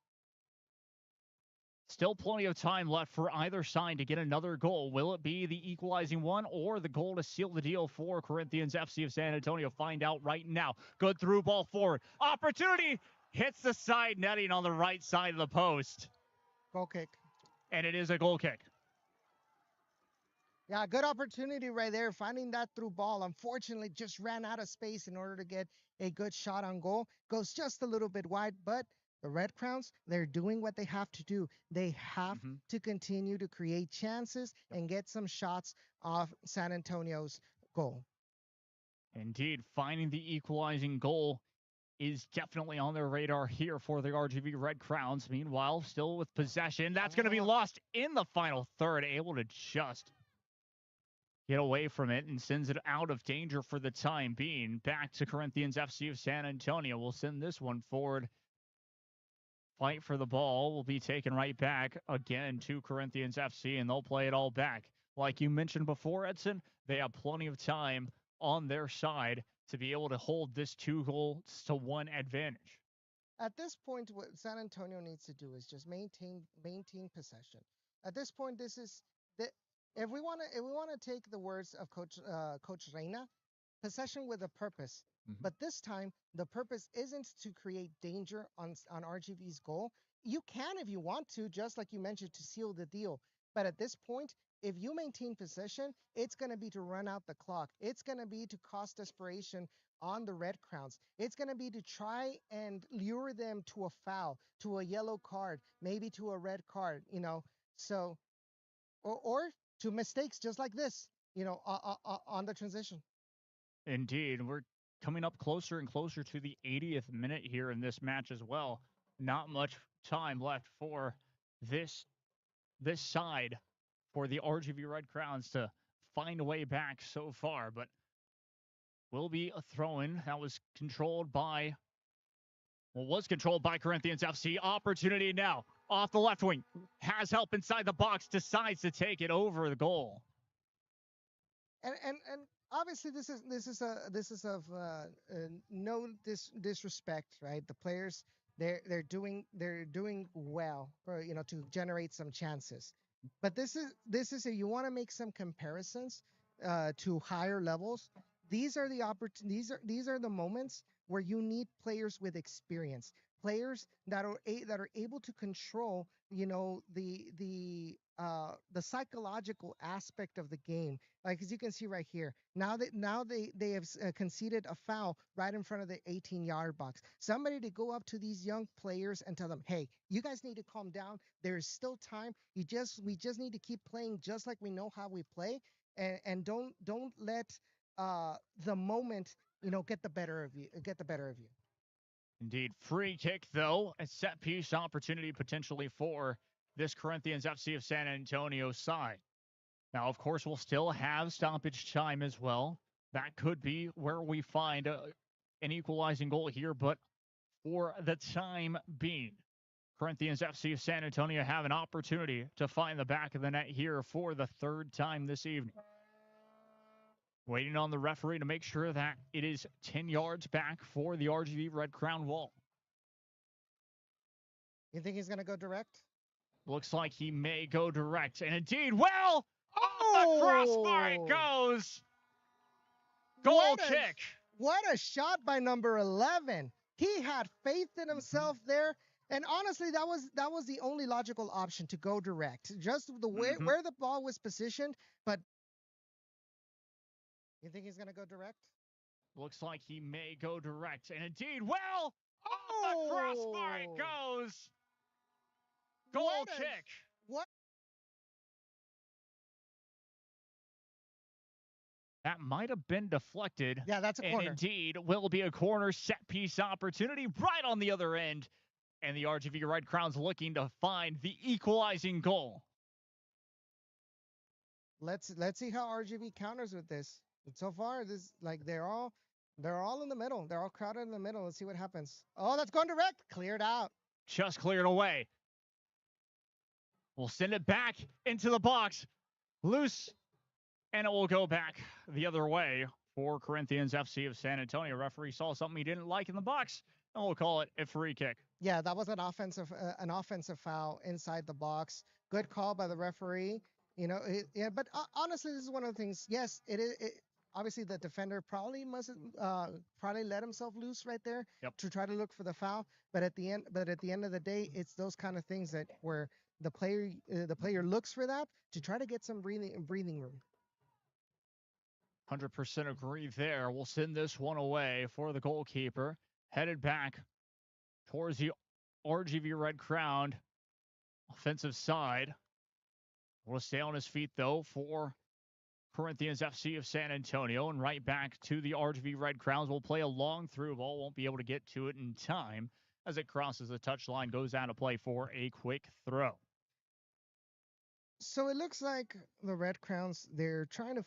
Still plenty of time left for either side to get another goal. Will it be the equalizing one or the goal to seal the deal for Corinthians FC of San Antonio? Find out right now. Good through ball forward. Opportunity hits the side netting on the right side of the post. Goal kick. And it is a goal kick. Yeah, good opportunity right there, finding that through ball. Unfortunately, just ran out of space in order to get a good shot on goal. Goes just a little bit wide, but the Red Crowns, they're doing what they have to do. They have to continue to create chances and get some shots off San Antonio's goal. Indeed, finding the equalizing goal is definitely on their radar here for the RGV Red Crowns. Meanwhile, still with possession. That's going to be lost in the final third, able to just get away from it and sends it out of danger for the time being. Back to Corinthians FC of San Antonio. We'll send this one forward. Fight for the ball will be taken right back again to Corinthians FC, and they'll play it all back. Like you mentioned before, Edson, they have plenty of time on their side to be able to hold this 2-1 advantage. At this point, what San Antonio needs to do is just maintain possession. At this point, this is if we want to take the words of Coach Reina, possession with a purpose. But this time, the purpose isn't to create danger on RGV's goal. You can, if you want to, just like you mentioned, to seal the deal. But at this point, if you maintain possession, it's going to be to run out the clock. It's going to be to cause desperation on the Red Crowns. It's going to be to try and lure them to a foul, to a yellow card, maybe to a red card, So, or to mistakes just like this, on the transition. Indeed. We're coming up closer and closer to the 80th minute here in this match as well. Not much time left for this side for the RGV Red Crowns to find a way back so far, but will be a throw-in that was controlled by Corinthians FC. Opportunity now off the left wing, has help inside the box, decides to take it over the goal. And obviously this is of no disrespect, right? The players they're doing well, to generate some chances. But this is if you want to make some comparisons to higher levels, these are the moments where you need players with experience. players that are able to control, the psychological aspect of the game. Like as you can see right here, now they have conceded a foul right in front of the 18-yard box. Somebody to go up to these young players and tell them, "Hey, you guys need to calm down. There is still time. We just need to keep playing just like we know how we play, and don't let the moment get the better of you. Get the better of you." Indeed. Free kick, though, a set piece opportunity potentially for this Corinthians FC of San Antonio side. Now, of course, we'll still have stoppage time as well. That could be where we find an equalizing goal here, but for the time being, Corinthians FC of San Antonio have an opportunity to find the back of the net here for the third time this evening. Waiting on the referee to make sure that it is 10 yards back for the RGV Red Crown wall. You think he's going to go direct? Looks like he may go direct. And indeed, well, the crossbar it goes. Goal kick. What a shot by number 11. He had faith in himself there. And honestly, that was the only logical option, to go direct. Just the way where the ball was positioned. But you think he's going to go direct? Looks like he may go direct. And indeed, well, the crossbar it goes. Goal kick. What? That might have been deflected. Yeah, that's a corner. And indeed, will be a corner set piece opportunity right on the other end. And the RGV Red Crowns looking to find the equalizing goal. Let's see how RGV counters with this. But so far, they're all in the middle. They're all crowded in the middle. Let's see what happens. Oh, that's going direct. Cleared out. Just cleared away. We'll send it back into the box. Loose. And it will go back the other way for Corinthians FC of San Antonio. Referee saw something he didn't like in the box, and we'll call it a free kick. Yeah, that was an offensive foul inside the box. Good call by the referee. But honestly, this is one of the things. Yes, it is. Obviously, the defender probably let himself loose right there to try to look for the foul. But at the end of the day, it's those kind of things that where the player looks for that to try to get some breathing room. 100% agree there. We'll send this one away for the goalkeeper. Headed back towards the RGV Red Crown offensive side. Will stay on his feet, though, for Corinthians FC of San Antonio. And right back to the RGV Red Crowns. Will play a long through ball. Won't be able to get to it in time as it crosses the touchline. Goes out of play for a quick throw. So it looks like the Red Crowns, they're trying to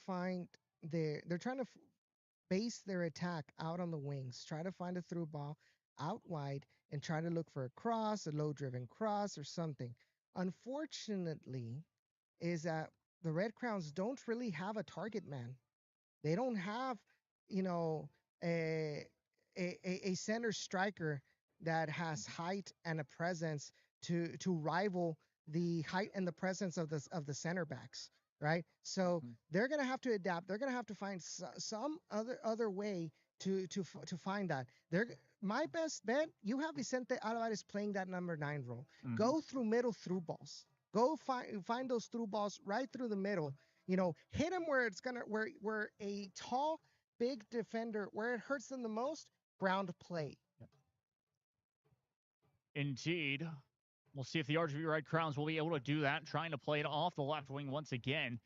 base their attack out on the wings, try to find a through ball out wide and try to look for a cross, a low-driven cross or something. Unfortunately, is that the Red Crowns don't really have a target man. They don't have, a center striker that has height and a presence to rival the height and the presence of the center backs. Right, so they're gonna have to adapt. They're gonna have to find some other way to find that. My best bet, you have Vicente Alvarez playing that number 9 role. Go through middle through balls. Go find those through balls right through the middle. Hit him where it's gonna where a tall, big defender where it hurts them the most. Ground play. Indeed. We'll see if the RGV Red Crowns will be able to do that, trying to play it off the left wing once again.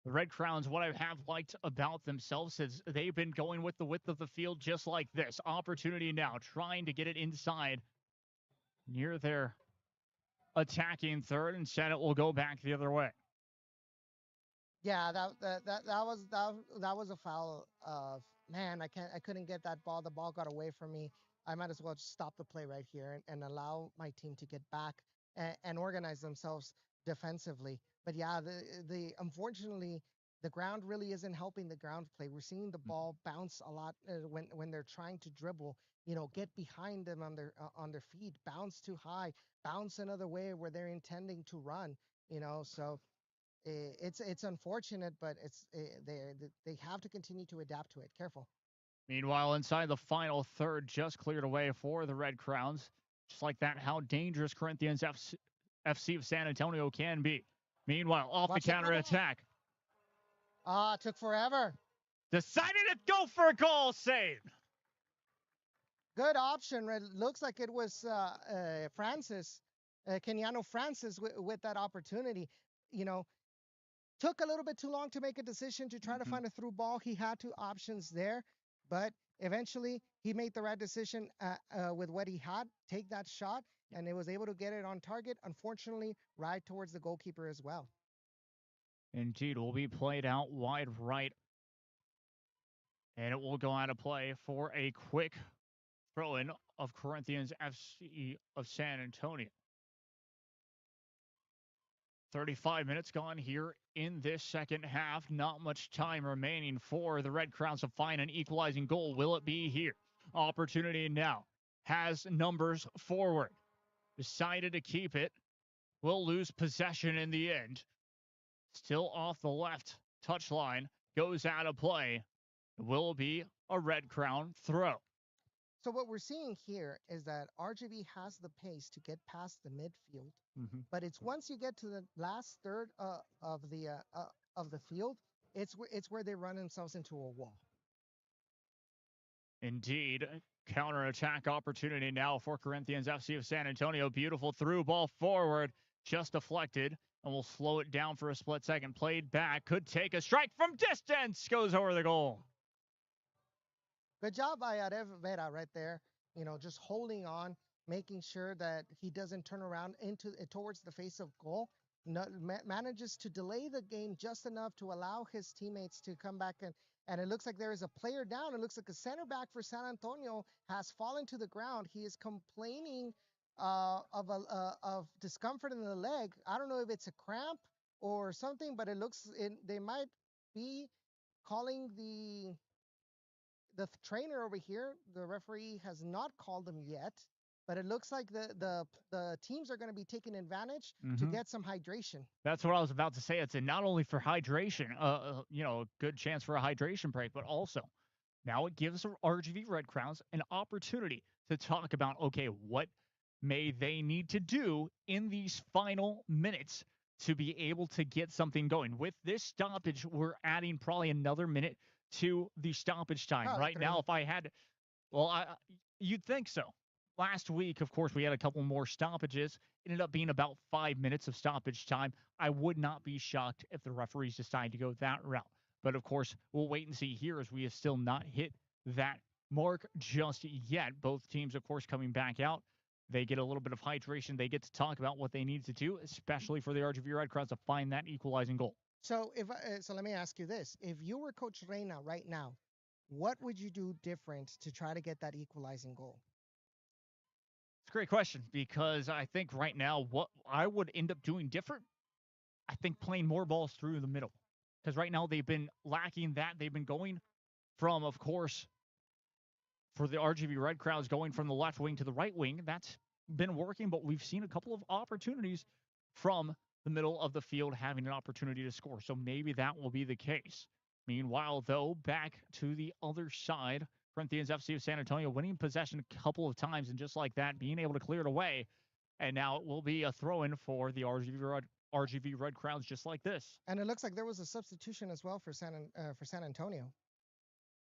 The Red Crowns, what I have liked about themselves is they've been going with the width of the field just like this. Opportunity now, trying to get it inside near their attacking third. Instead, it will go back the other way. Yeah, that was a foul of, man, I couldn't get that ball. The ball got away from me. I might as well just stop the play right here and allow my team to get back and organize themselves defensively. But yeah, unfortunately, the ground really isn't helping the ground play. We're seeing the ball bounce a lot when they're trying to dribble. Get behind them on their feet, bounce too high, bounce another way where they're intending to run. So it's unfortunate, but they have to continue to adapt to it. Careful. Meanwhile, inside the final third, just cleared away for the Red Crowns. Just like that, how dangerous Corinthians FC of San Antonio can be. Meanwhile, off the counterattack. Took forever. Decided to go for a goal save. Good option. It looks like it was Francis, Kenyano Francis with that opportunity. You know, took a little bit too long to make a decision to try to find a through ball. He had two options there, but eventually he made the right decision with what he had, take that shot, and it was able to get it on target. Unfortunately, right towards the goalkeeper as well. Indeed, will be played out wide right. And it will go out of play for a quick throw-in of Corinthians FC of San Antonio. 35 minutes gone here in this second half. Not much time remaining for the Red Crowns to find an equalizing goal. Will it be here? Opportunity now. Has numbers forward. Decided to keep it. Will lose possession in the end. Still off the left touchline. Goes out of play. Will be a Red Crown throw. So what we're seeing here is that RGV has the pace to get past the midfield, but it's once you get to the last third of the field, it's where they run themselves into a wall. Indeed, counterattack opportunity now for Corinthians FC of San Antonio. Beautiful through ball forward, just deflected, and we'll slow it down for a split second. Played back, could take a strike from distance, goes over the goal. Good job by Arev Vera right there. You know, just holding on, making sure that he doesn't turn around towards the face of goal. Manages to delay the game just enough to allow his teammates to come back and it looks like there is a player down. It looks like a center back for San Antonio has fallen to the ground. He is complaining of discomfort in the leg. I don't know if it's a cramp or something, but they might be calling the trainer over here. The referee has not called them yet, but it looks like the teams are going to be taking advantage to get some hydration. That's what I was about to say. It's not only for hydration, you know, a good chance for a hydration break, but also now it gives RGV Red Crowns an opportunity to talk about, okay, what may they need to do in these final minutes to be able to get something going. With this stoppage, we're adding probably another minute to the stoppage time. Right now, if I had, well, you'd think so. Last week, of course, we had a couple more stoppages. It ended up being about 5 minutes of stoppage time. I would not be shocked if the referees decide to go that route. But, of course, we'll wait and see here as we have still not hit that mark just yet. Both teams, of course, coming back out. They get a little bit of hydration. They get to talk about what they need to do, especially for the RGV Red Crowns to find that equalizing goal. So so let me ask you this. If you were Coach Reina right now, what would you do different to try to get that equalizing goal? It's a great question, because I think right now what I would end up doing different, I think playing more balls through the middle. Because right now they've been lacking that. They've been going from, of course, for the RGV Red Crowns, going from the left wing to the right wing. That's been working, but we've seen a couple of opportunities from the middle of the field having an opportunity to score. So maybe that will be the case. Meanwhile, though, back to the other side, Corinthians FC of San Antonio winning possession a couple of times, and just like that, being able to clear it away. And now it will be a throw-in for the RGV Red Crowns, just like this. And it looks like there was a substitution as well for San Antonio.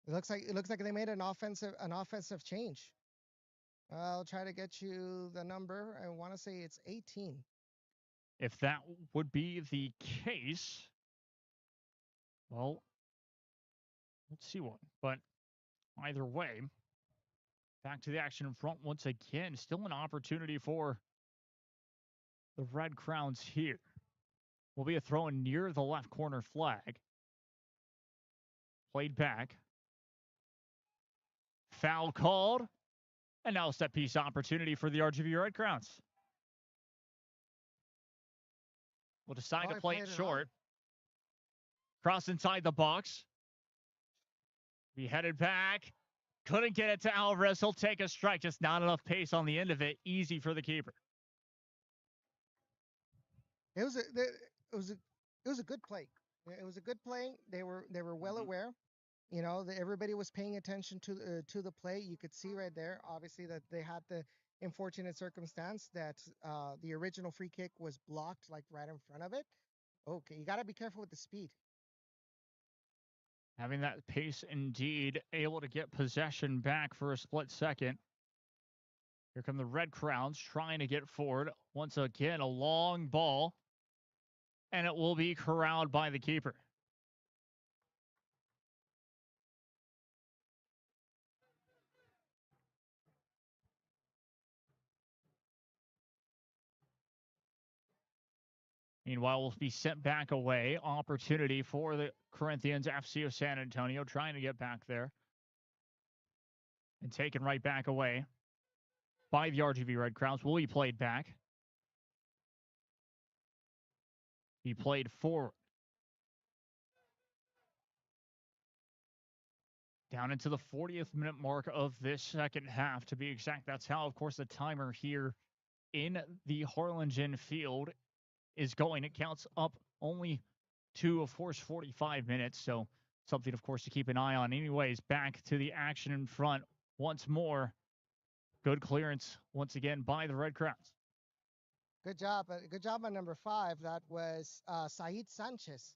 It looks like they made an offensive change. I'll try to get you the number. I want to say it's 18. If that would be the case, well, let's see one. But either way, back to the action in front once again. Still an opportunity for the Red Crowns here. Will be a throw in near the left corner flag. Played back. Foul called. And now a set piece opportunity for the RGV Red Crowns. We'll decide to play it short. Cross inside the box. Be headed back. Couldn't get it to Alvarez. He'll take a strike. Just not enough pace on the end of it. Easy for the keeper. It was a good play. It was a good play. They were well aware. You know, everybody was paying attention to the play. You could see right there, obviously, that they had the unfortunate circumstance that the original free kick was blocked like right in front of it. Okay, you got to be careful with the speed. Having that pace indeed, able to get possession back for a split second. Here come the Red Crowns trying to get forward. Once again, a long ball, and it will be corralled by the keeper. Meanwhile, we'll be sent back away. Opportunity for the Corinthians FC of San Antonio trying to get back there. And taken right back away by the RGV Red Crowns. Will he played back? He played forward. Down into the 40th minute mark of this second half, to be exact. That's how, of course, the timer here in the Harlingen field is going. It counts up only to, of course, 45 minutes. So something, of course, to keep an eye on. Anyways, back to the action in front once more. Good clearance once again by the Red Crowns. Good job. Good job on number 5. That was Said Sanchez.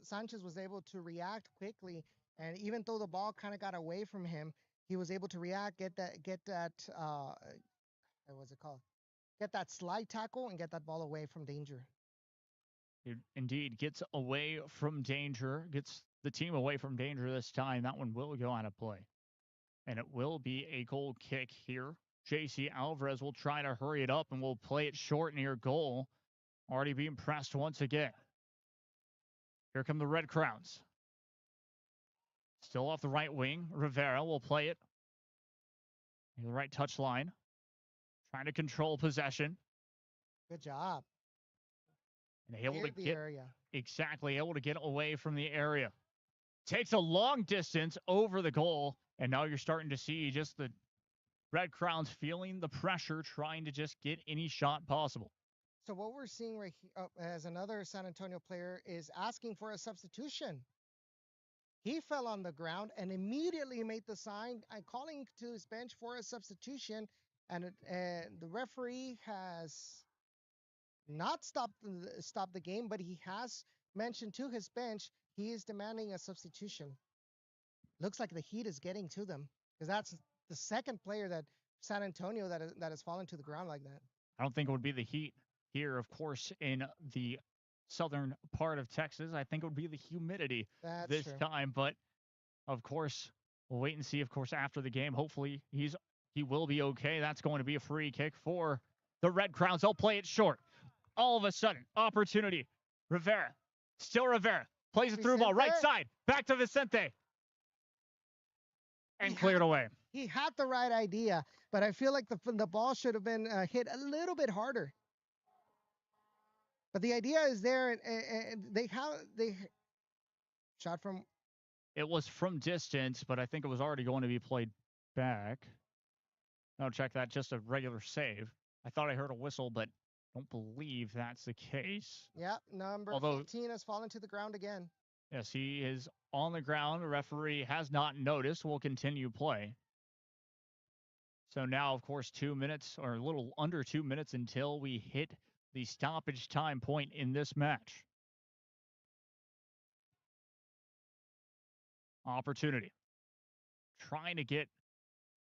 Sanchez was able to react quickly, and even though the ball kind of got away from him, he was able to react, get that what's it called? Get that slide tackle and get that ball away from danger. It indeed gets away from danger, gets the team away from danger this time. That one will go out of play. And it will be a goal kick here. JC Alvarez will try to hurry it up and will play it short near goal. Already being pressed once again. Here come the Red Crowns. Still off the right wing. Rivera will play it near the right touch line. Trying to control possession. Good job. And able to get area. Exactly, able to get away from the area. Takes a long distance over the goal, and now you're starting to see just the Red Crowns feeling the pressure, trying to just get any shot possible. So what we're seeing right here, as another San Antonio player is asking for a substitution. He fell on the ground and immediately made the sign and calling to his bench for a substitution, and the referee has not stopped the game, but he has mentioned to his bench he is demanding a substitution. Looks like the heat is getting to them, because that's the second player that San Antonio that has fallen to the ground like that. I don't think it would be the heat here, of course, in the southern part of Texas. I think it would be the humidity this time, but of course, we'll wait and see, of course, after the game. Hopefully he will be okay. That's going to be a free kick for the Red Crowns. They'll play it short. All of a sudden, opportunity. Rivera. Still Rivera. Plays it through ball. Right side. Back to Vicente. And cleared away. He had the right idea, but I feel like the ball should have been hit a little bit harder. But the idea is there, and they shot from. It was from distance, but I think it was already going to be played back. No, check that. Just a regular save. I thought I heard a whistle, but don't believe that's the case. Yeah, number 15 has fallen to the ground again. Yes, he is on the ground. The referee has not noticed. Will continue play. So now, of course, 2 minutes, or a little under 2 minutes until we hit the stoppage time point in this match. Opportunity. Trying to get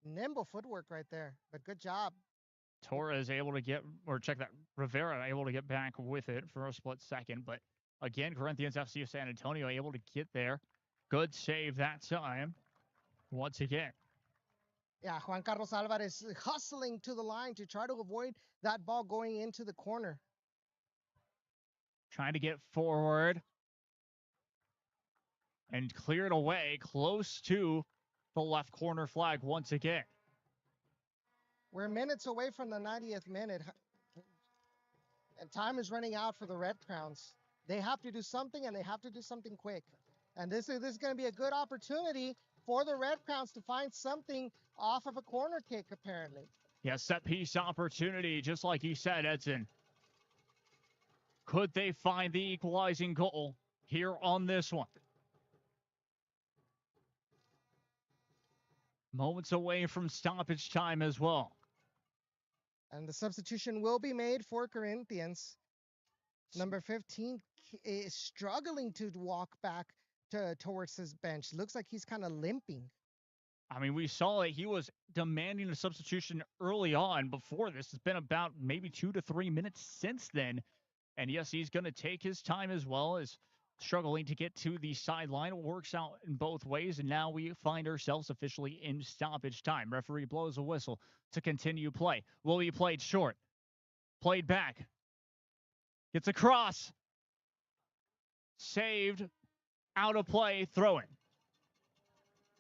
nimble footwork right there, but good job. Torres able to get, or check that, Rivera able to get back with it for a split second, but again, Corinthians FC of San Antonio able to get there. Good save that time. Once again. Yeah, Juan Carlos Alvarez hustling to the line to try to avoid that ball going into the corner. Trying to get forward. And cleared away close to the left corner flag once again. We're minutes away from the 90th minute. And time is running out for the Red Crowns. They have to do something, and they have to do something quick. And this is going to be a good opportunity for the Red Crowns to find something off of a corner kick, apparently. Yeah, set piece opportunity, just like you said, Edson. Could they find the equalizing goal here on this one? Moments away from stoppage time as well. And the substitution will be made for Corinthians. Number 15 is struggling to walk back towards his bench. Looks like he's kind of limping. I mean, we saw that he was demanding a substitution early on before this. It's been about maybe 2 to 3 minutes since then. And yes, he's going to take his time as well as struggling to get to the sideline. It works out in both ways, and now we find ourselves officially in stoppage time. Referee blows a whistle to continue play. Will be played short. Played back. Gets a cross. Saved. Out of play. Throw in.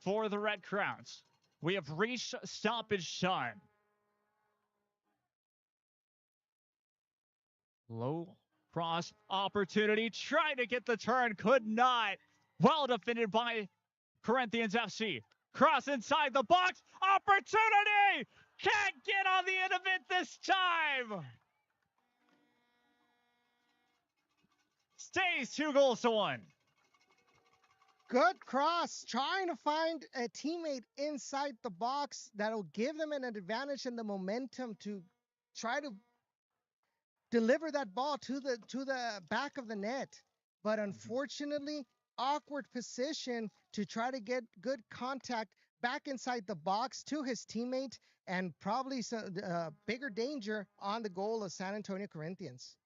For the Red Crowns. We have reached stoppage time. Low cross opportunity. Trying to get the turn. Could not. Well defended by Corinthians FC. Cross inside the box. Opportunity. Can't get on the end of it this time. Stays 2-1. Good cross. Trying to find a teammate inside the box that'll give them an advantage in the momentum to try to deliver that ball to the back of the net. But unfortunately, awkward position to try to get good contact back inside the box to his teammate, and probably some bigger danger on the goal of San Antonio Corinthians.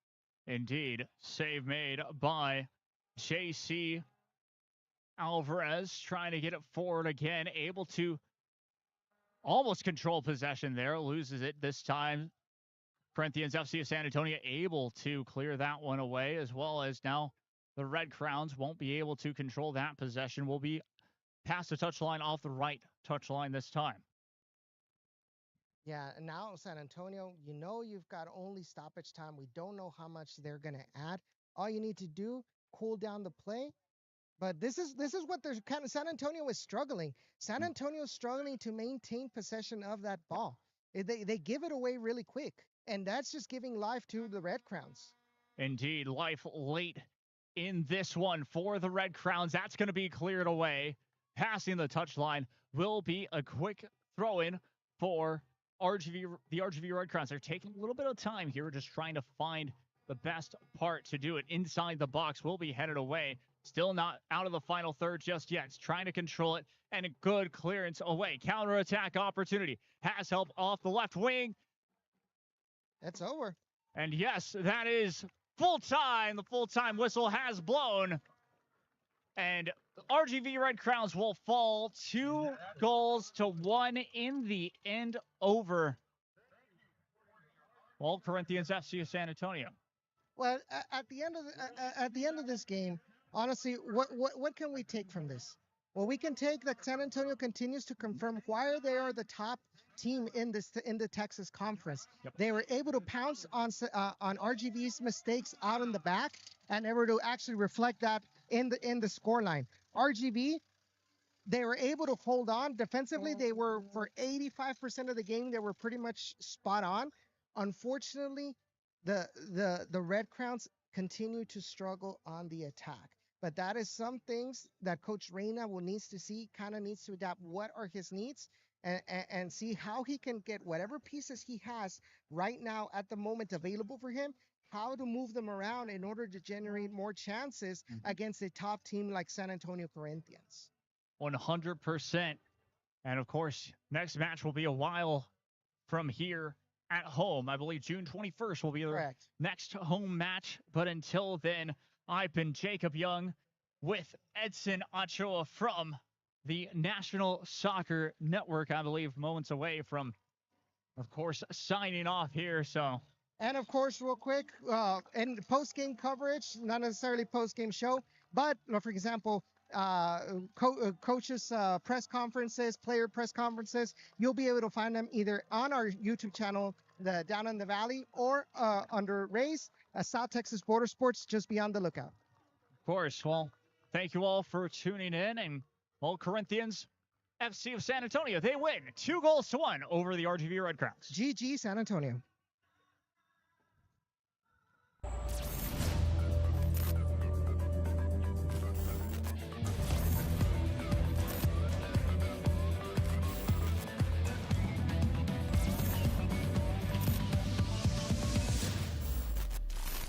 Indeed. Save made by JC Alvarez, trying to get it forward again, able to almost control possession there, loses it this time. Corinthians FC of San Antonio able to clear that one away, as well as now the Red Crowns won't be able to control that possession. Will be past the touchline, off the right touchline this time. Yeah, and now San Antonio, you know you've got only stoppage time. We don't know how much they're going to add. All you need to do, cool down the play. But this is what they're kind of, San Antonio is struggling. San Antonio is struggling to maintain possession of that ball. They give it away really quick, and that's just giving life to the Red Crowns. Indeed, life late in this one for the Red Crowns. That's going to be cleared away. Passing the touchline will be a quick throw-in for the RGV Red Crowns. They're taking a little bit of time here, just trying to find the best part to do it. Inside the box will be headed away. Still not out of the final third just yet. It's trying to control it, and a good clearance away. Counterattack opportunity. Has help off the left wing. It's over. And yes, that is full time. The full-time whistle has blown. And RGV Red Crowns will fall 2-1 in the end over. Well, Corinthians FC of San Antonio. Well, at the end of this game, honestly, what can we take from this? Well, we can take that San Antonio continues to confirm why they are the top team in the Texas Conference. Yep. They were able to pounce on RGV's mistakes out in the back, and able to actually reflect that in the scoreline. RGV, they were able to hold on defensively. They were, for 85% of the game, they were pretty much spot on. Unfortunately, the Red Crowns continue to struggle on the attack. But that is some things that Coach Reyna will needs to see, kind of needs to adapt what are his needs, and see how he can get whatever pieces he has right now at the moment available for him, how to move them around in order to generate more chances against a top team like San Antonio Corinthians. 100%. And of course, next match will be a while from here at home. I believe June 21st will be the next home match. But until then, I've been Jacob Young with Edson Ochoa from the National Soccer Network. I believe moments away from, of course, signing off here. So, and of course, real quick, in post-game coverage, not necessarily post-game show, but for example, coaches' press conferences, player press conferences, you'll be able to find them either on our YouTube channel, the Down in the Valley, or under Ray's South Texas Border Sports. Just be on the lookout. Of course. Well, thank you all for tuning in. And, well, Corinthians FC of San Antonio, they win 2-1 over the RGV Red Crowns. GG San Antonio.